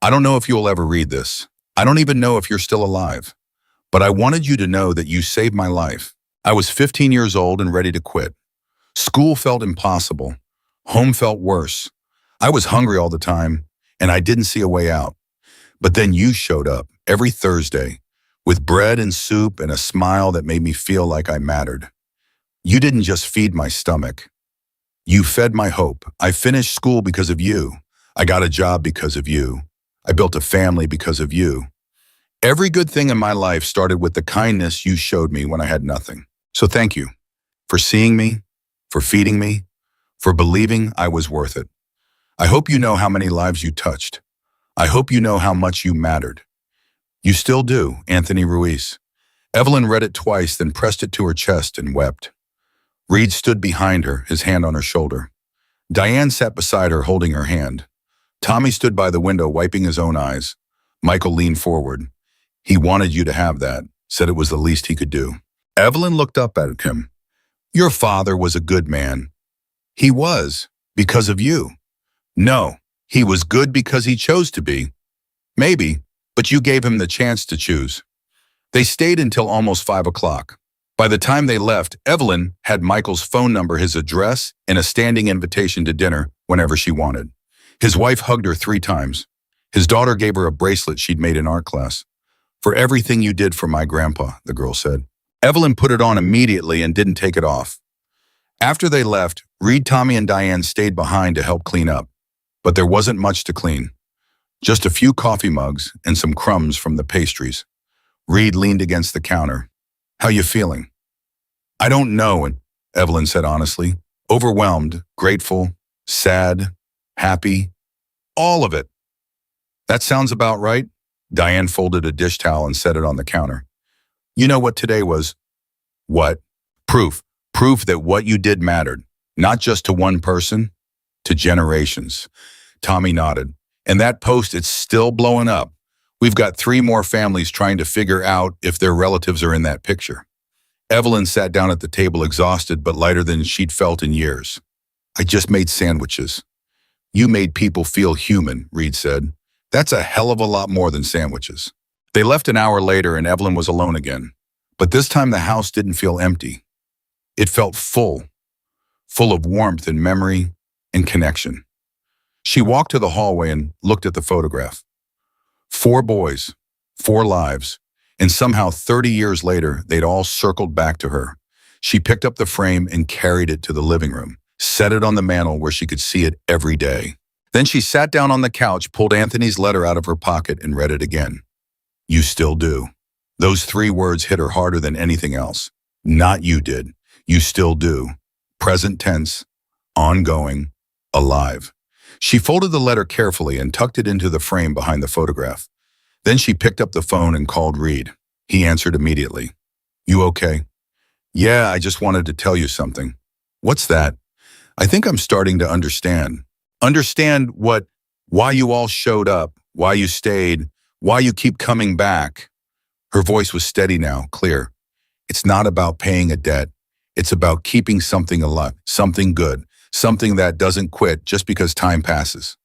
I don't know if you'll ever read this. I don't even know if you're still alive. But I wanted you to know that you saved my life. I was 15 years old and ready to quit. School felt impossible. Home felt worse. I was hungry all the time, and I didn't see a way out. But then you showed up every Thursday with bread and soup and a smile that made me feel like I mattered. You didn't just feed my stomach. You fed my hope. I finished school because of you. I got a job because of you. I built a family because of you. Every good thing in my life started with the kindness you showed me when I had nothing. So thank you for seeing me, for feeding me, for believing I was worth it. I hope you know how many lives you touched. I hope you know how much you mattered. You still do, Anthony Ruiz. Evelyn read it twice, then pressed it to her chest and wept. Reed stood behind her, his hand on her shoulder. Diane sat beside her, holding her hand. Tommy stood by the window, wiping his own eyes. Michael leaned forward. He wanted you to have that, said it was the least he could do. Evelyn looked up at him. Your father was a good man. He was, because of you. No, he was good because he chose to be. Maybe, but you gave him the chance to choose. They stayed until almost 5 o'clock. By the time they left, Evelyn had Michael's phone number, his address, and a standing invitation to dinner whenever she wanted. His wife hugged her 3 times. His daughter gave her a bracelet she'd made in art class. For everything you did for my grandpa, the girl said. Evelyn put it on immediately and didn't take it off. After they left, Reed, Tommy, and Diane stayed behind to help clean up. But there wasn't much to clean. Just a few coffee mugs and some crumbs from the pastries. Reed leaned against the counter. How you feeling? I don't know, Evelyn said honestly. Overwhelmed, grateful, sad, happy, all of it. That sounds about right. Diane folded a dish towel and set it on the counter. You know what today was? What? Proof. Proof that what you did mattered. Not just to one person, to generations. Tommy nodded. And that post, it's still blowing up. We've got 3 more families trying to figure out if their relatives are in that picture. Evelyn sat down at the table, exhausted but lighter than she'd felt in years. I just made sandwiches. You made people feel human, Reed said. That's a hell of a lot more than sandwiches. They left an hour later and Evelyn was alone again. But this time the house didn't feel empty. It felt full of warmth and memory and connection. She walked to the hallway and looked at the photograph. 4 boys, 4 lives, and somehow 30 years later, they'd all circled back to her. She picked up the frame and carried it to the living room, set it on the mantel where she could see it every day. Then she sat down on the couch, pulled Anthony's letter out of her pocket, and read it again. You still do. Those three words hit her harder than anything else. Not you did. You still do. Present tense, ongoing, alive. She folded the letter carefully and tucked it into the frame behind the photograph. Then she picked up the phone and called Reed. He answered immediately. You okay? Yeah, I just wanted to tell you something. What's that? I think I'm starting to understand. Understand what, why you all showed up, why you stayed, why you keep coming back. Her voice was steady now, clear. It's not about paying a debt. It's about keeping something alive, something good, something that doesn't quit just because time passes.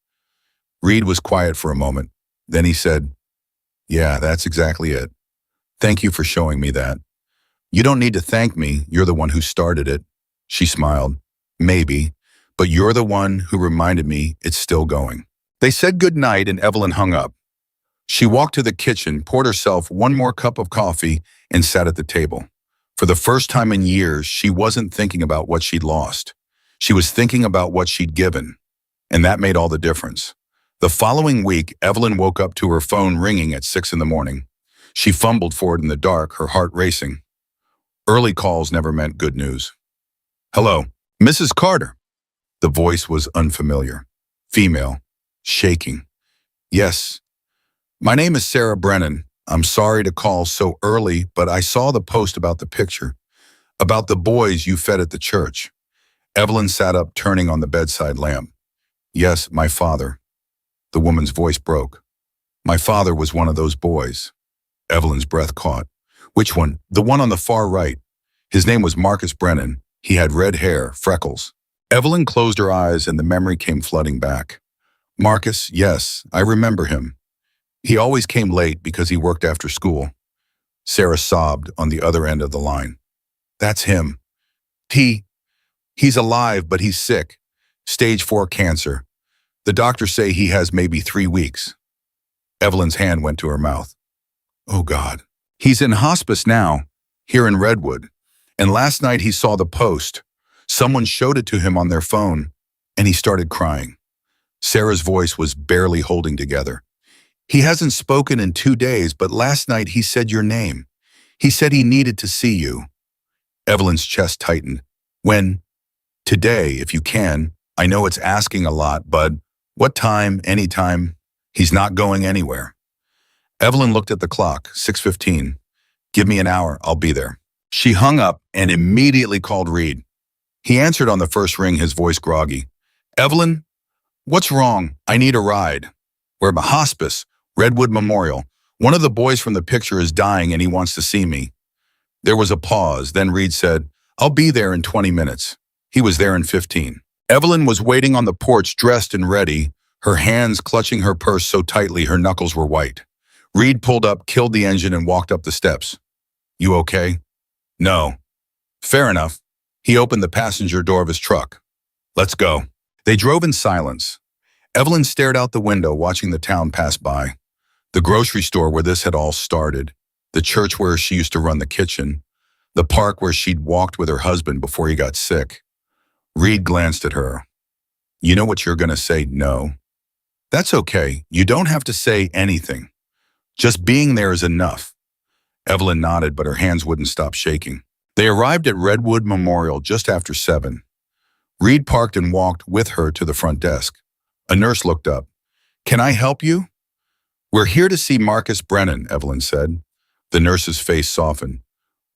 Reed was quiet for a moment. Then he said, yeah, that's exactly it. Thank you for showing me that. You don't need to thank me. You're the one who started it. She smiled. Maybe, but you're the one who reminded me it's still going. They said good night and Evelyn hung up. She walked to the kitchen, poured herself one more cup of coffee, and sat at the table. For the first time in years, she wasn't thinking about what she'd lost. She was thinking about what she'd given, and that made all the difference. The following week, Evelyn woke up to her phone ringing at 6 a.m. She fumbled for it in the dark, her heart racing. Early calls never meant good news. Hello, Mrs. Carter. The voice was unfamiliar. Female, shaking. Yes. My name is Sarah Brennan. I'm sorry to call so early, but I saw the post about the picture, about the boys you fed at the church. Evelyn sat up, turning on the bedside lamp. Yes, my father. The woman's voice broke. My father was one of those boys. Evelyn's breath caught. Which one? The one on the far right. His name was Marcus Brennan. He had red hair, freckles. Evelyn closed her eyes and the memory came flooding back. Marcus, yes, I remember him. He always came late because he worked after school. Sarah sobbed on the other end of the line. That's him. He's alive, but he's sick. Stage 4 cancer. The doctors say he has maybe 3 weeks. Evelyn's hand went to her mouth. Oh God. He's in hospice now, here in Redwood. And last night he saw the post. Someone showed it to him on their phone, and he started crying. Sarah's voice was barely holding together. He hasn't spoken in 2 days, but last night he said your name. He said he needed to see you. Evelyn's chest tightened. When? Today, if you can. I know it's asking a lot, but what time, anytime? He's not going anywhere. Evelyn looked at the clock, 6:15. Give me an hour, I'll be there. She hung up and immediately called Reed. He answered on the first ring, his voice groggy. Evelyn, what's wrong? I need a ride. We're at hospice, Redwood Memorial. One of the boys from the picture is dying and he wants to see me. There was a pause, then Reed said, I'll be there in 20 minutes. He was there in 15. Evelyn was waiting on the porch, dressed and ready, her hands clutching her purse so tightly her knuckles were white. Reed pulled up, killed the engine, and walked up the steps. You okay? No. Fair enough. He opened the passenger door of his truck. Let's go. They drove in silence. Evelyn stared out the window, watching the town pass by. The grocery store where this had all started, the church where she used to run the kitchen, the park where she'd walked with her husband before he got sick. Reed glanced at her. You know what you're going to say, no? That's okay. You don't have to say anything. Just being there is enough. Evelyn nodded, but her hands wouldn't stop shaking. They arrived at Redwood Memorial just after 7. Reed parked and walked with her to the front desk. A nurse looked up. Can I help you? We're here to see Marcus Brennan, Evelyn said. The nurse's face softened.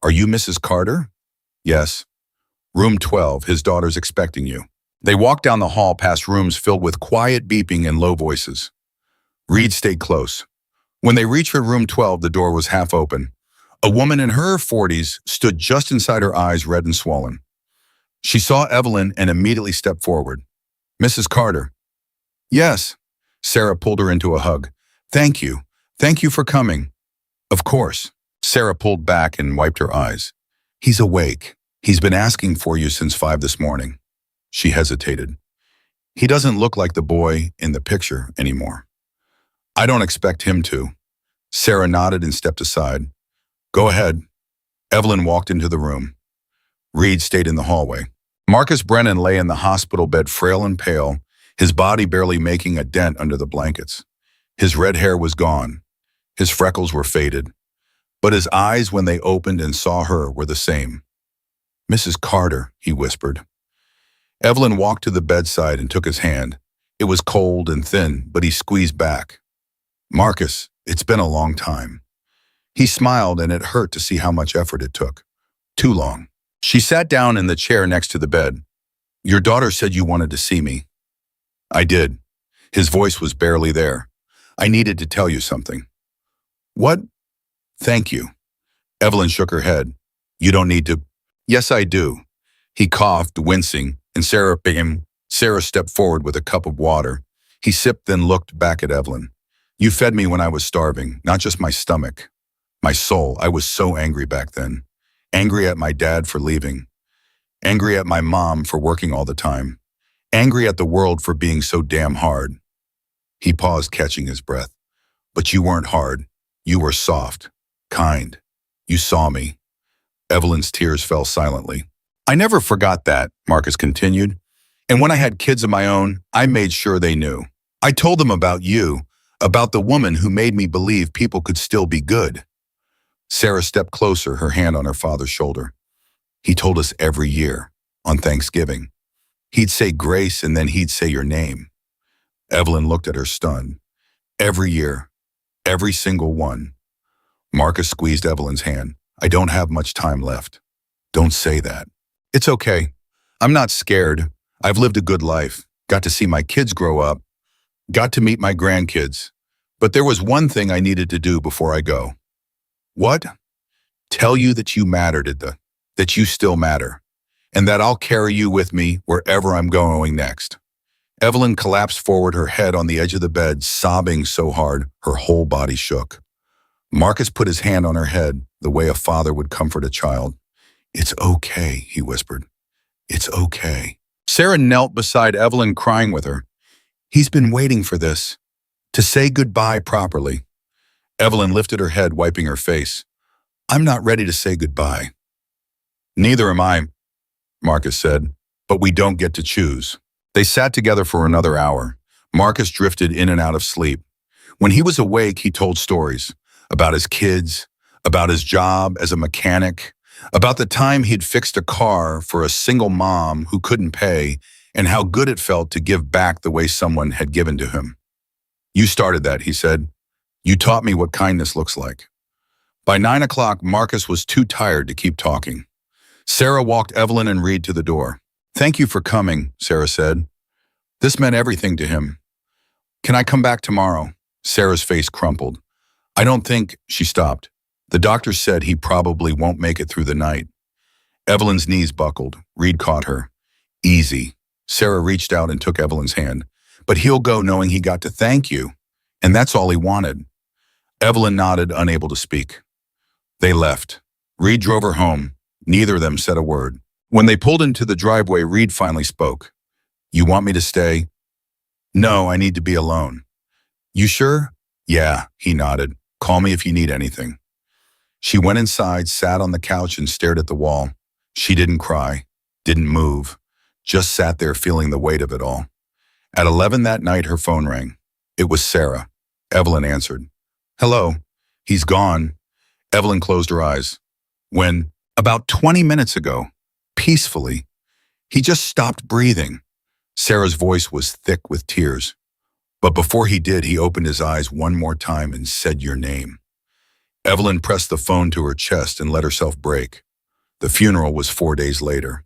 Are you Mrs. Carter? Yes. Room 12, his daughter's expecting you. They walked down the hall past rooms filled with quiet beeping and low voices. Reed stayed close. When they reached her room 12, the door was half open. A woman in her 40s stood just inside her eyes, red and swollen. She saw Evelyn and immediately stepped forward. Mrs. Carter. Yes. Sarah pulled her into a hug. Thank you. Thank you for coming. Of course. Sarah pulled back and wiped her eyes. He's awake. He's been asking for you since 5 this morning. She hesitated. He doesn't look like the boy in the picture anymore. I don't expect him to. Sarah nodded and stepped aside. Go ahead. Evelyn walked into the room. Reed stayed in the hallway. Marcus Brennan lay in the hospital bed, frail and pale, his body barely making a dent under the blankets. His red hair was gone. His freckles were faded. but his eyes when they opened and saw her were the same. "Mrs. Carter," he whispered. Evelyn walked to the bedside and took his hand. It was cold and thin, but he squeezed back. "Marcus, it's been a long time." He smiled, and it hurt to see how much effort it took. Too long. She sat down in the chair next to the bed. "Your daughter said you wanted to see me." "I did." His voice was barely there. "I needed to tell you something." "What?" "Thank you." Evelyn shook her head. "You don't need to." "Yes, I do." He coughed, wincing, and Sarah stepped forward with a cup of water. He sipped, then looked back at Evelyn. "You fed me when I was starving, not just my stomach. My soul. I was so angry back then. Angry at my dad for leaving. Angry at my mom for working all the time. Angry at the world for being so damn hard." He paused, catching his breath. "But you weren't hard. You were soft, kind. You saw me." Evelyn's tears fell silently. "I never forgot that," Marcus continued. "And when I had kids of my own, I made sure they knew. I told them about you, about the woman who made me believe people could still be good." Sarah stepped closer, her hand on her father's shoulder. "He told us every year, on Thanksgiving. He'd say grace and then he'd say your name." Evelyn looked at her stunned. "Every year. Every single one." Marcus squeezed Evelyn's hand. "I don't have much time left." "Don't say that." "It's okay. I'm not scared. I've lived a good life. Got to see my kids grow up. Got to meet my grandkids. But there was one thing I needed to do before I go." "What?" "Tell you that you mattered, that you still matter, and that I'll carry you with me wherever I'm going next." Evelyn collapsed forward, her head on the edge of the bed, sobbing so hard her whole body shook. Marcus put his hand on her head, the way a father would comfort a child. "It's okay," he whispered. "It's okay." Sarah knelt beside Evelyn, crying with her. "He's been waiting for this, to say goodbye properly." Evelyn lifted her head, wiping her face. "I'm not ready to say goodbye." "Neither am I," Marcus said, "but we don't get to choose." They sat together for another hour. Marcus drifted in and out of sleep. When he was awake, he told stories about his kids, about his job as a mechanic, about the time he'd fixed a car for a single mom who couldn't pay, and how good it felt to give back the way someone had given to him. "You started that," he said. "You taught me what kindness looks like." By 9 o'clock, Marcus was too tired to keep talking. Sarah walked Evelyn and Reed to the door. "Thank you for coming," Sarah said. This meant everything to him. "Can I come back tomorrow?" Sarah's face crumpled. "I don't think," she stopped. "The doctor said he probably won't make it through the night." Evelyn's knees buckled. Reed caught her. "Easy." Sarah reached out and took Evelyn's hand. "But he'll go knowing he got to thank you. And that's all he wanted." Evelyn nodded, unable to speak. They left. Reed drove her home. Neither of them said a word. When they pulled into the driveway, Reed finally spoke. "You want me to stay?" "No, I need to be alone." "You sure?" "Yeah," he nodded. "Call me if you need anything." She went inside, sat on the couch, and stared at the wall. She didn't cry, didn't move, just sat there feeling the weight of it all. At 11 that night, her phone rang. It was Sarah. Evelyn answered. "Hello." "He's gone." Evelyn closed her eyes. "When?" "About 20 minutes ago. Peacefully. He just stopped breathing." Sarah's voice was thick with tears. "But before he did, he opened his eyes one more time and said your name." Evelyn pressed the phone to her chest and let herself break. The funeral was 4 days later.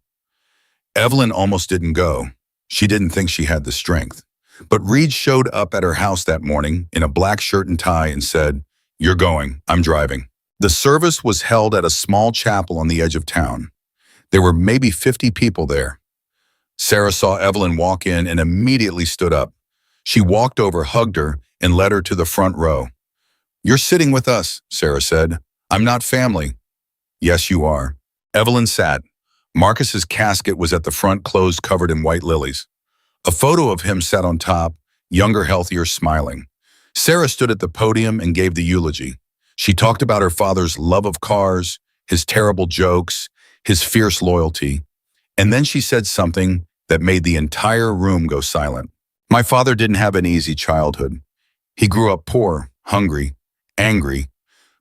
Evelyn almost didn't go. She didn't think she had the strength. But Reed showed up at her house that morning in a black shirt and tie and said, "You're going, I'm driving." The service was held at a small chapel on the edge of town. There were maybe 50 people there. Sarah saw Evelyn walk in and immediately stood up. She walked over, hugged her, and led her to the front row. "You're sitting with us," Sarah said. "I'm not family." "Yes, you are." Evelyn sat. Marcus's casket was at the front, closed, covered in white lilies. A photo of him sat on top, younger, healthier, smiling. Sarah stood at the podium and gave the eulogy. She talked about her father's love of cars, his terrible jokes, his fierce loyalty. And then she said something that made the entire room go silent. "My father didn't have an easy childhood. He grew up poor, hungry, angry,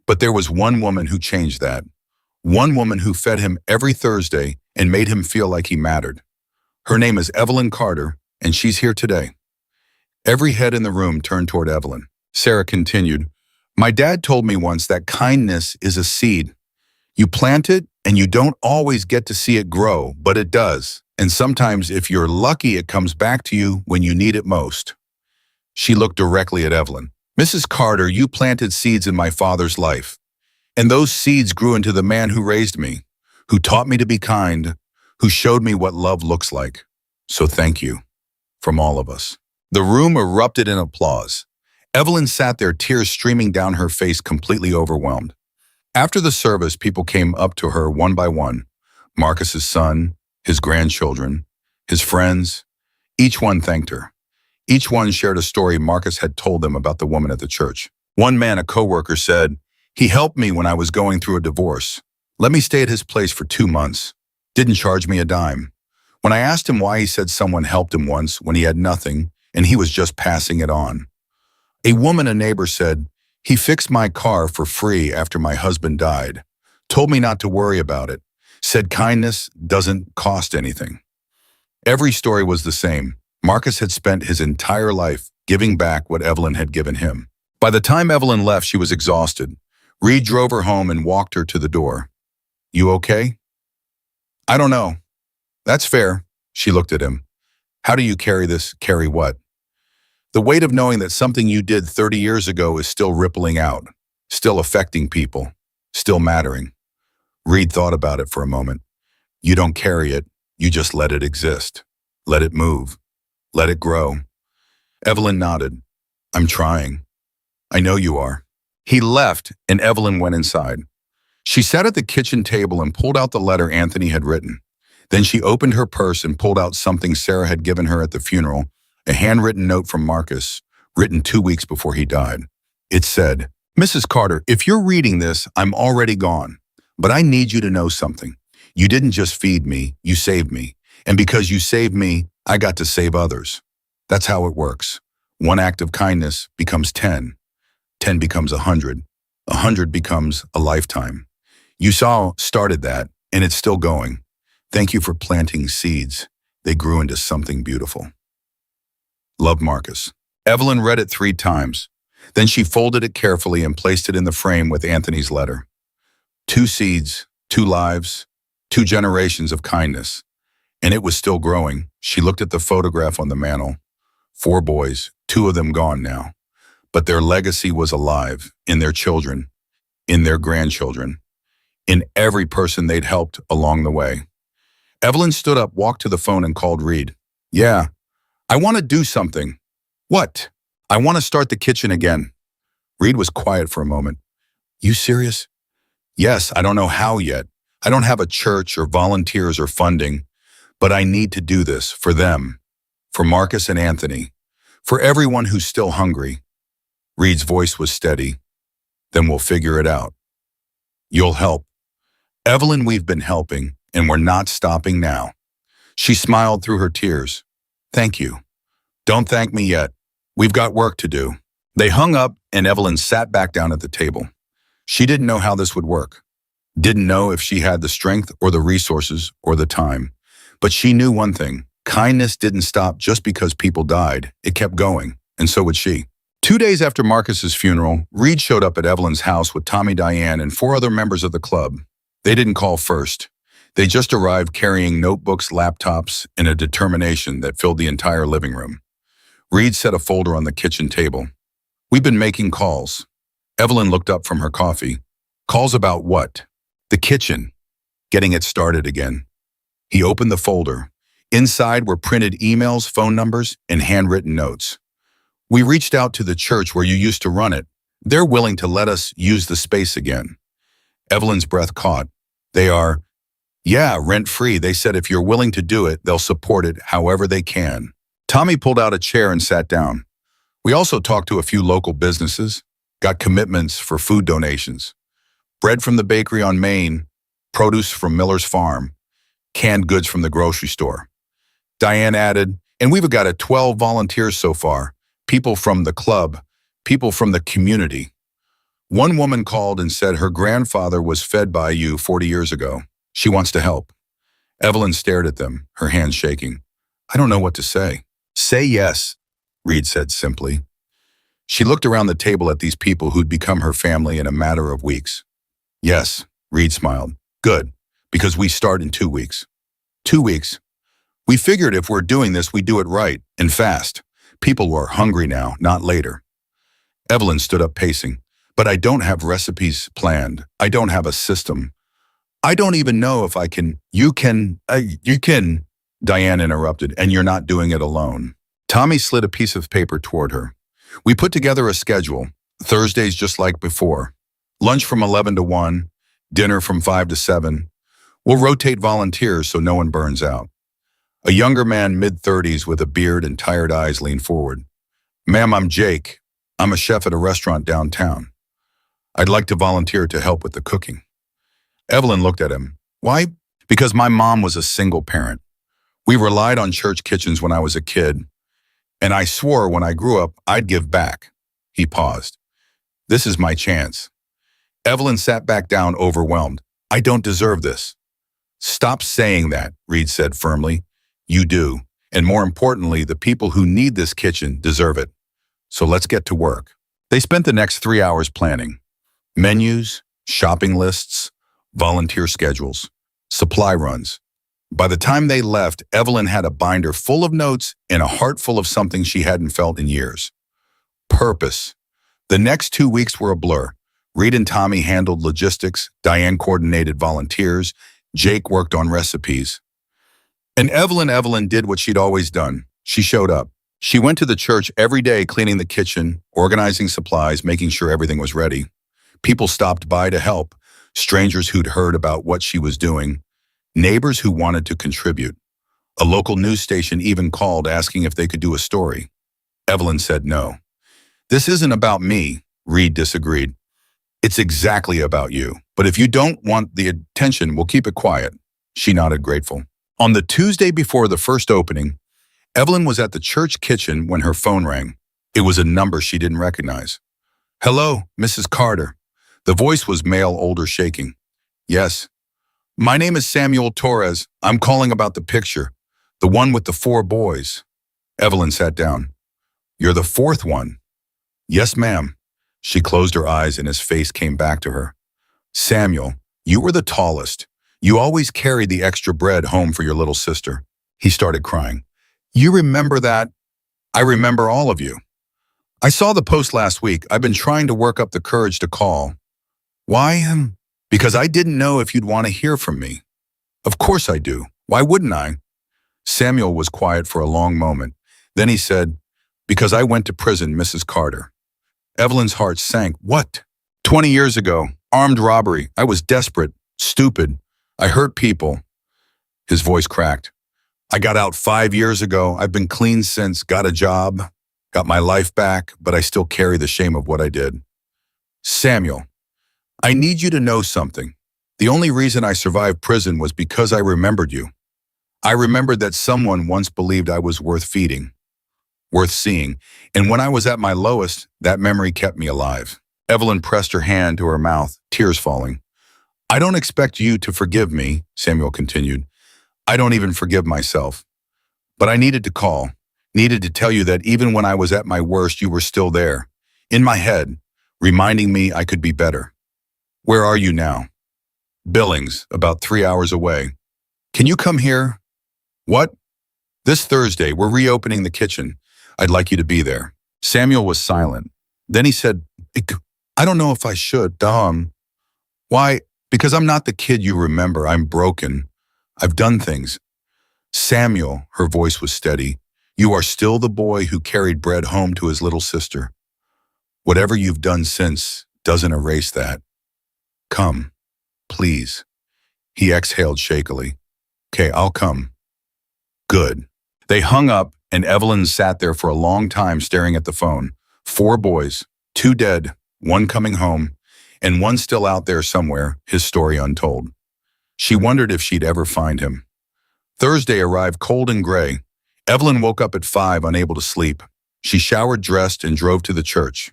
But there was one woman who changed that. One woman who fed him every Thursday and made him feel like he mattered. Her name is Evelyn Carter, and she's here today. Every head in the room turned toward Evelyn. Sarah continued, "My dad told me once that kindness is a seed. You plant it, and you don't always get to see it grow, but it does. And sometimes, if you're lucky, it comes back to you when you need it most." She looked directly at Evelyn. "Mrs. Carter, you planted seeds in my father's life. And those seeds grew into the man who raised me, who taught me to be kind, who showed me what love looks like. So thank you, from all of us." The room erupted in applause. Evelyn sat there, tears streaming down her face, completely overwhelmed. After the service, people came up to her one by one. Marcus's son, his grandchildren, his friends. Each one thanked her. Each one shared a story Marcus had told them about the woman at the church. One man, a coworker, said, "He helped me when I was going through a divorce. Let me stay at his place for 2 months. Didn't charge me a dime. When I asked him why, he said someone helped him once when he had nothing, and he was just passing it on." A woman, a neighbor, said, "He fixed my car for free after my husband died. Told me not to worry about it. Said kindness doesn't cost anything." Every story was the same. Marcus had spent his entire life giving back what Evelyn had given him. By the time Evelyn left, she was exhausted. Reed drove her home and walked her to the door. "You okay?" "I don't know." "That's fair." She looked at him. "How do you carry this?" "Carry what?" "The weight of knowing that something you did 30 years ago is still rippling out, still affecting people, still mattering." Reed thought about it for a moment. "You don't carry it, you just let it exist. Let it move. Let it grow." Evelyn nodded. "I'm trying." "I know you are." He left, and Evelyn went inside. She sat at the kitchen table and pulled out the letter Anthony had written. Then she opened her purse and pulled out something Sarah had given her at the funeral, a handwritten note from Marcus, written 2 weeks before he died. It said, "Mrs. Carter, if you're reading this, I'm already gone. But I need you to know something. You didn't just feed me, you saved me. And because you saved me, I got to save others. That's how it works. One act of kindness becomes 10. 10 becomes 100. 100 becomes a lifetime. You started that, and it's still going. Thank you for planting seeds. They grew into something beautiful. Love, Marcus." Evelyn read it 3 times. Then she folded it carefully and placed it in the frame with Anthony's letter. 2 seeds, 2 lives, 2 generations of kindness. And it was still growing. She looked at the photograph on the mantle. 4 boys, 2 of them gone now. But their legacy was alive in their children, in their grandchildren, in every person they'd helped along the way. Evelyn stood up, walked to the phone, and called Reed. "Yeah, I want to do something." "What?" "I want to start the kitchen again." Reed was quiet for a moment. "You serious?" "Yes, I don't know how yet. I don't have a church or volunteers or funding, but I need to do this for them, for Marcus and Anthony, for everyone who's still hungry." Reed's voice was steady. "Then we'll figure it out. You'll help." "Evelyn, we've been helping, and we're not stopping now." She smiled through her tears. "Thank you." "Don't thank me yet. We've got work to do." They hung up, and Evelyn sat back down at the table. She didn't know how this would work. Didn't know if she had the strength or the resources or the time. But she knew one thing. Kindness didn't stop just because people died. It kept going, and so would she. 2 days after Marcus's funeral, Reed showed up at Evelyn's house with Tommy, Diane, and 4 other members of the club. They didn't call first. They just arrived carrying notebooks, laptops, and a determination that filled the entire living room. Reed set a folder on the kitchen table. "We've been making calls." Evelyn looked up from her coffee. "Calls about what?" "The kitchen. Getting it started again." He opened the folder. Inside were printed emails, phone numbers, and handwritten notes. "We reached out to the church where you used to run it. They're willing to let us use the space again." Evelyn's breath caught. "They are?" "Yeah, rent-free. They said if you're willing to do it, they'll support it however they can." Tommy pulled out a chair and sat down. "We also talked to a few local businesses, got commitments for food donations. Bread from the bakery on Main, produce from Miller's farm, canned goods from the grocery store." Diane added, "And we've got 12 volunteers so far. People from the club, people from the community." One woman called and said her grandfather was fed by you 40 years ago. She wants to help. Evelyn stared at them, her hands shaking. I don't know what to say. Say yes, Reed said simply. She looked around the table at these people who'd become her family in a matter of weeks. Yes, Reed smiled. Good, because we start in 2 weeks. 2 weeks. We figured if we're doing this, we do it right and fast. People were hungry now, not later. Evelyn stood up pacing. But I don't have recipes planned. I don't have a system. I don't even know if I can. You can, Diane interrupted, and you're not doing it alone. Tommy slid a piece of paper toward her. We put together a schedule. Thursdays just like before. Lunch from 11 to 1, dinner from 5 to 7. We'll rotate volunteers so no one burns out. A younger man, mid-30s with a beard and tired eyes, leaned forward. Ma'am, I'm Jake. I'm a chef at a restaurant downtown. I'd like to volunteer to help with the cooking. Evelyn looked at him. Why? Because my mom was a single parent. We relied on church kitchens when I was a kid, and I swore when I grew up I'd give back. He paused. This is my chance. Evelyn sat back down, overwhelmed. I don't deserve this. Stop saying that, Reed said firmly. You do, and more importantly, the people who need this kitchen deserve it. So let's get to work. They spent the next 3 hours planning. Menus, shopping lists, volunteer schedules, supply runs. By the time they left, Evelyn had a binder full of notes and a heart full of something she hadn't felt in years. Purpose. The next 2 weeks were a blur. Reed and Tommy handled logistics, Diane coordinated volunteers, Jake worked on recipes. And Evelyn did what she'd always done. She showed up. She went to the church every day, cleaning the kitchen, organizing supplies, making sure everything was ready. People stopped by to help, strangers who'd heard about what she was doing, neighbors who wanted to contribute. A local news station even called asking if they could do a story. Evelyn said no. This isn't about me, Reed disagreed. It's exactly about you. But if you don't want the attention, we'll keep it quiet. She nodded, grateful. On the Tuesday before the first opening, Evelyn was at the church kitchen when her phone rang. It was a number she didn't recognize. Hello, Mrs. Carter. The voice was male, older, shaking. Yes. My name is Samuel Torres. I'm calling about the picture. The one with the 4 boys. Evelyn sat down. You're the 4th one. Yes, ma'am. She closed her eyes and his face came back to her. Samuel, you were the tallest. You always carried the extra bread home for your little sister. He started crying. You remember that? I remember all of you. I saw the post last week. I've been trying to work up the courage to call. Why? Because I didn't know if you'd want to hear from me. Of course I do. Why wouldn't I? Samuel was quiet for a long moment. Then he said, because I went to prison, Mrs. Carter. Evelyn's heart sank. What? 20 years ago, armed robbery. I was desperate, stupid. I hurt people. His voice cracked. I got out 5 years ago. I've been clean since, got a job, got my life back, but I still carry the shame of what I did. Samuel, I need you to know something. The only reason I survived prison was because I remembered you. I remembered that someone once believed I was worth feeding, worth seeing, and when I was at my lowest, that memory kept me alive. Evelyn pressed her hand to her mouth, tears falling. I don't expect you to forgive me, Samuel continued. I don't even forgive myself. But I needed to call, needed to tell you that even when I was at my worst, you were still there, in my head, reminding me I could be better. Where are you now? Billings, about 3 hours away. Can you come here? What? This Thursday, we're reopening the kitchen. I'd like you to be there. Samuel was silent. Then he said, I don't know if I should. Why? Because I'm not the kid you remember. I'm broken. I've done things. Samuel, her voice was steady. You are still the boy who carried bread home to his little sister. Whatever you've done since doesn't erase that. Come, please. He exhaled shakily. Okay, I'll come. Good. They hung up and Evelyn sat there for a long time staring at the phone. 4 boys, 2 dead, 1 coming home, and 1 still out there somewhere, his story untold. She wondered if she'd ever find him. Thursday arrived cold and gray. Evelyn woke up at 5, unable to sleep. She showered, dressed, and drove to the church.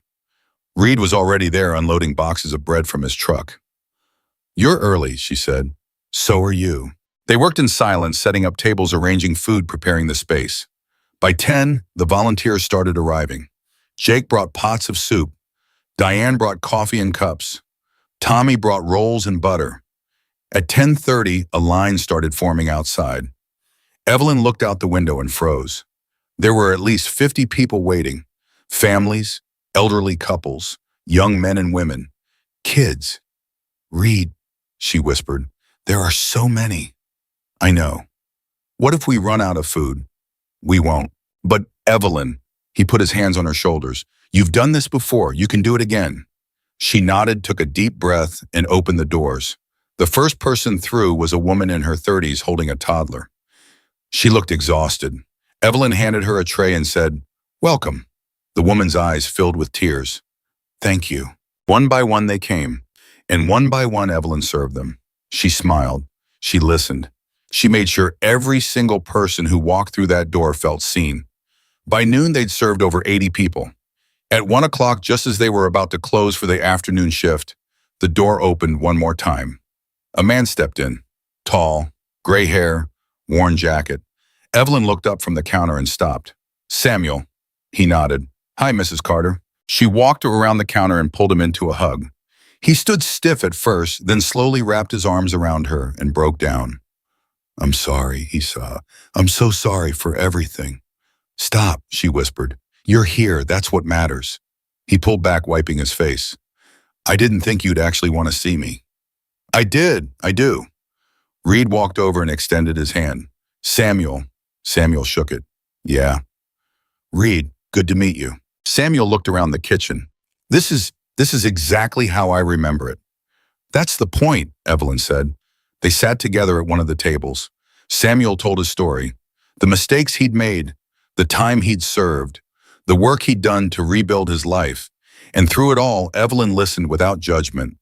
Reed was already there unloading boxes of bread from his truck. "You're early," she said. "So are you." They worked in silence, setting up tables, arranging food, preparing the space. By 10, the volunteers started arriving. Jake brought pots of soup. Diane brought coffee in cups. Tommy brought rolls and butter. At 10:30, a line started forming outside. Evelyn looked out the window and froze. There were at least 50 people waiting. Families, elderly couples, young men and women, kids. "Reed," she whispered, "there are so many." "I know. What if we run out of food?" "We won't." "But Evelyn," he put his hands on her shoulders, "you've done this before. You can do it again." She nodded, took a deep breath, and opened the doors. The first person through was a woman in her 30s holding a toddler. She looked exhausted. Evelyn handed her a tray and said, "Welcome." The woman's eyes filled with tears. "Thank you." One by one they came, and one by one Evelyn served them. She smiled. She listened. She made sure every single person who walked through that door felt seen. By noon, they'd served over 80 people. At 1 o'clock, just as they were about to close for the afternoon shift, the door opened one more time. A man stepped in, tall, gray hair, worn jacket. Evelyn looked up from the counter and stopped. "Samuel." He nodded. "Hi, Mrs. Carter." She walked around the counter and pulled him into a hug. He stood stiff at first, then slowly wrapped his arms around her and broke down. "I'm sorry," he sobbed. "I'm so sorry for everything." "Stop," she whispered. "You're here, that's what matters." He pulled back, wiping his face. "I didn't think you'd actually want to see me." I do." Reed walked over and extended his hand. "Samuel." Samuel shook it. "Yeah." "Reed, good to meet you." Samuel looked around the kitchen. This is exactly how I remember it." "That's the point," Evelyn said. They sat together at one of the tables. Samuel told his story, the mistakes he'd made, the time he'd served, the work he'd done to rebuild his life. And through it all, Evelyn listened without judgment.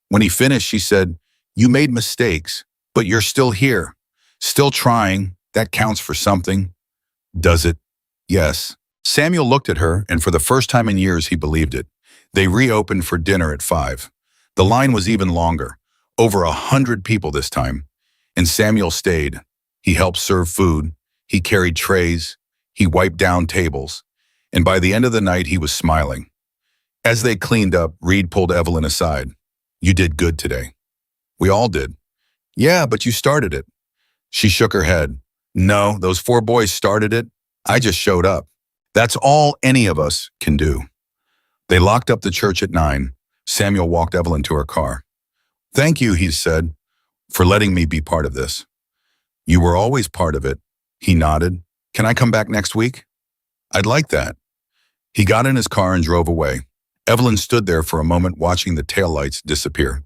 When he finished, she said, "You made mistakes, but you're still here, still trying. That counts for something." "Does it?" "Yes." Samuel looked at her, and for the first time in years, he believed it. They reopened for dinner at 5. The line was even longer, over 100 people this time. And Samuel stayed. He helped serve food. He carried trays. He wiped down tables. And by the end of the night, he was smiling. As they cleaned up, Reed pulled Evelyn aside. "You did good today." "We all did." "Yeah, but you started it." She shook her head. "No, those 4 boys started it. I just showed up. That's all any of us can do." They locked up the church at 9. Samuel walked Evelyn to her car. "Thank you," he said, "for letting me be part of this." "You were always part of it." He nodded. "Can I come back next week?" "I'd like that." He got in his car and drove away. Evelyn stood there for a moment watching the taillights disappear.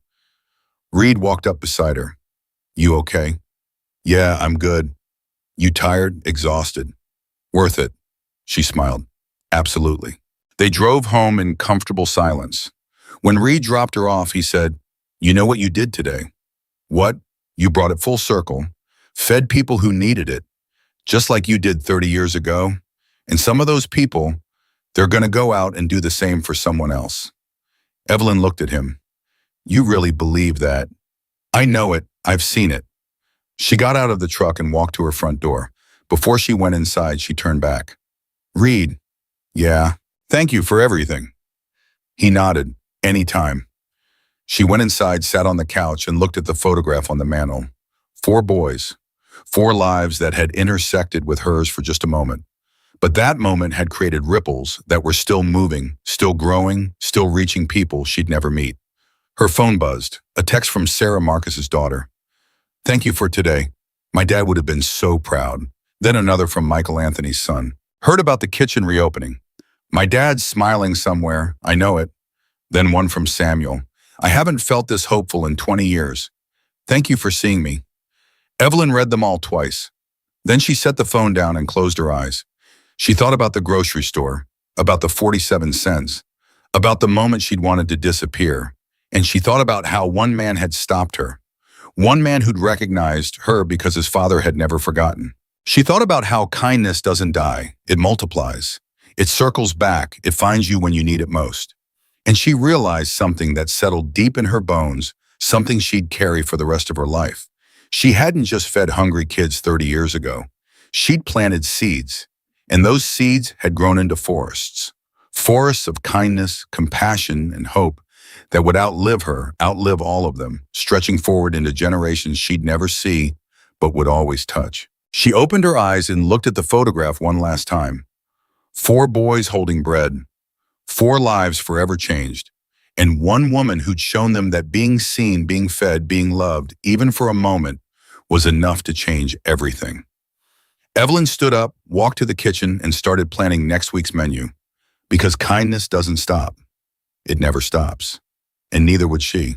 Reed walked up beside her. "You okay?" "Yeah, I'm good." "You tired, exhausted?" "Worth it." She smiled. "Absolutely." They drove home in comfortable silence. When Reed dropped her off, he said, "You know what you did today?" "What?" "You brought it full circle, fed people who needed it, just like you did 30 years ago. And some of those people, they're going to go out and do the same for someone else." Evelyn looked at him. "You really believe that?" "I know it. I've seen it." She got out of the truck and walked to her front door. Before she went inside, she turned back. "Reed." "Yeah. Thank you for everything." He nodded. "Anytime." She went inside, sat on the couch, and looked at the photograph on the mantel. 4 boys. 4 lives that had intersected with hers for just a moment. But that moment had created ripples that were still moving, still growing, still reaching people she'd never meet. Her phone buzzed. A text from Sarah Marcus's daughter. "Thank you for today. My dad would have been so proud." Then another from Michael Anthony's son. "Heard about the kitchen reopening. My dad's smiling somewhere. I know it." Then one from Samuel. "I haven't felt this hopeful in 20 years. Thank you for seeing me." Evelyn read them all twice. Then she set the phone down and closed her eyes. She thought about the grocery store, about the 47 cents, about the moment she'd wanted to disappear, and she thought about how one man had stopped her, one man who'd recognized her because his father had never forgotten. She thought about how kindness doesn't die, it multiplies. It circles back, it finds you when you need it most. And she realized something that settled deep in her bones, something she'd carry for the rest of her life. She hadn't just fed hungry kids 30 years ago. She'd planted seeds, and those seeds had grown into forests. Forests of kindness, compassion, and hope that would outlive her, outlive all of them, stretching forward into generations she'd never see, but would always touch. She opened her eyes and looked at the photograph one last time. 4 boys holding bread, 4 lives forever changed, and one woman who'd shown them that being seen, being fed, being loved, even for a moment, was enough to change everything. Evelyn stood up, walked to the kitchen, and started planning next week's menu. Because kindness doesn't stop. It never stops. And neither would she.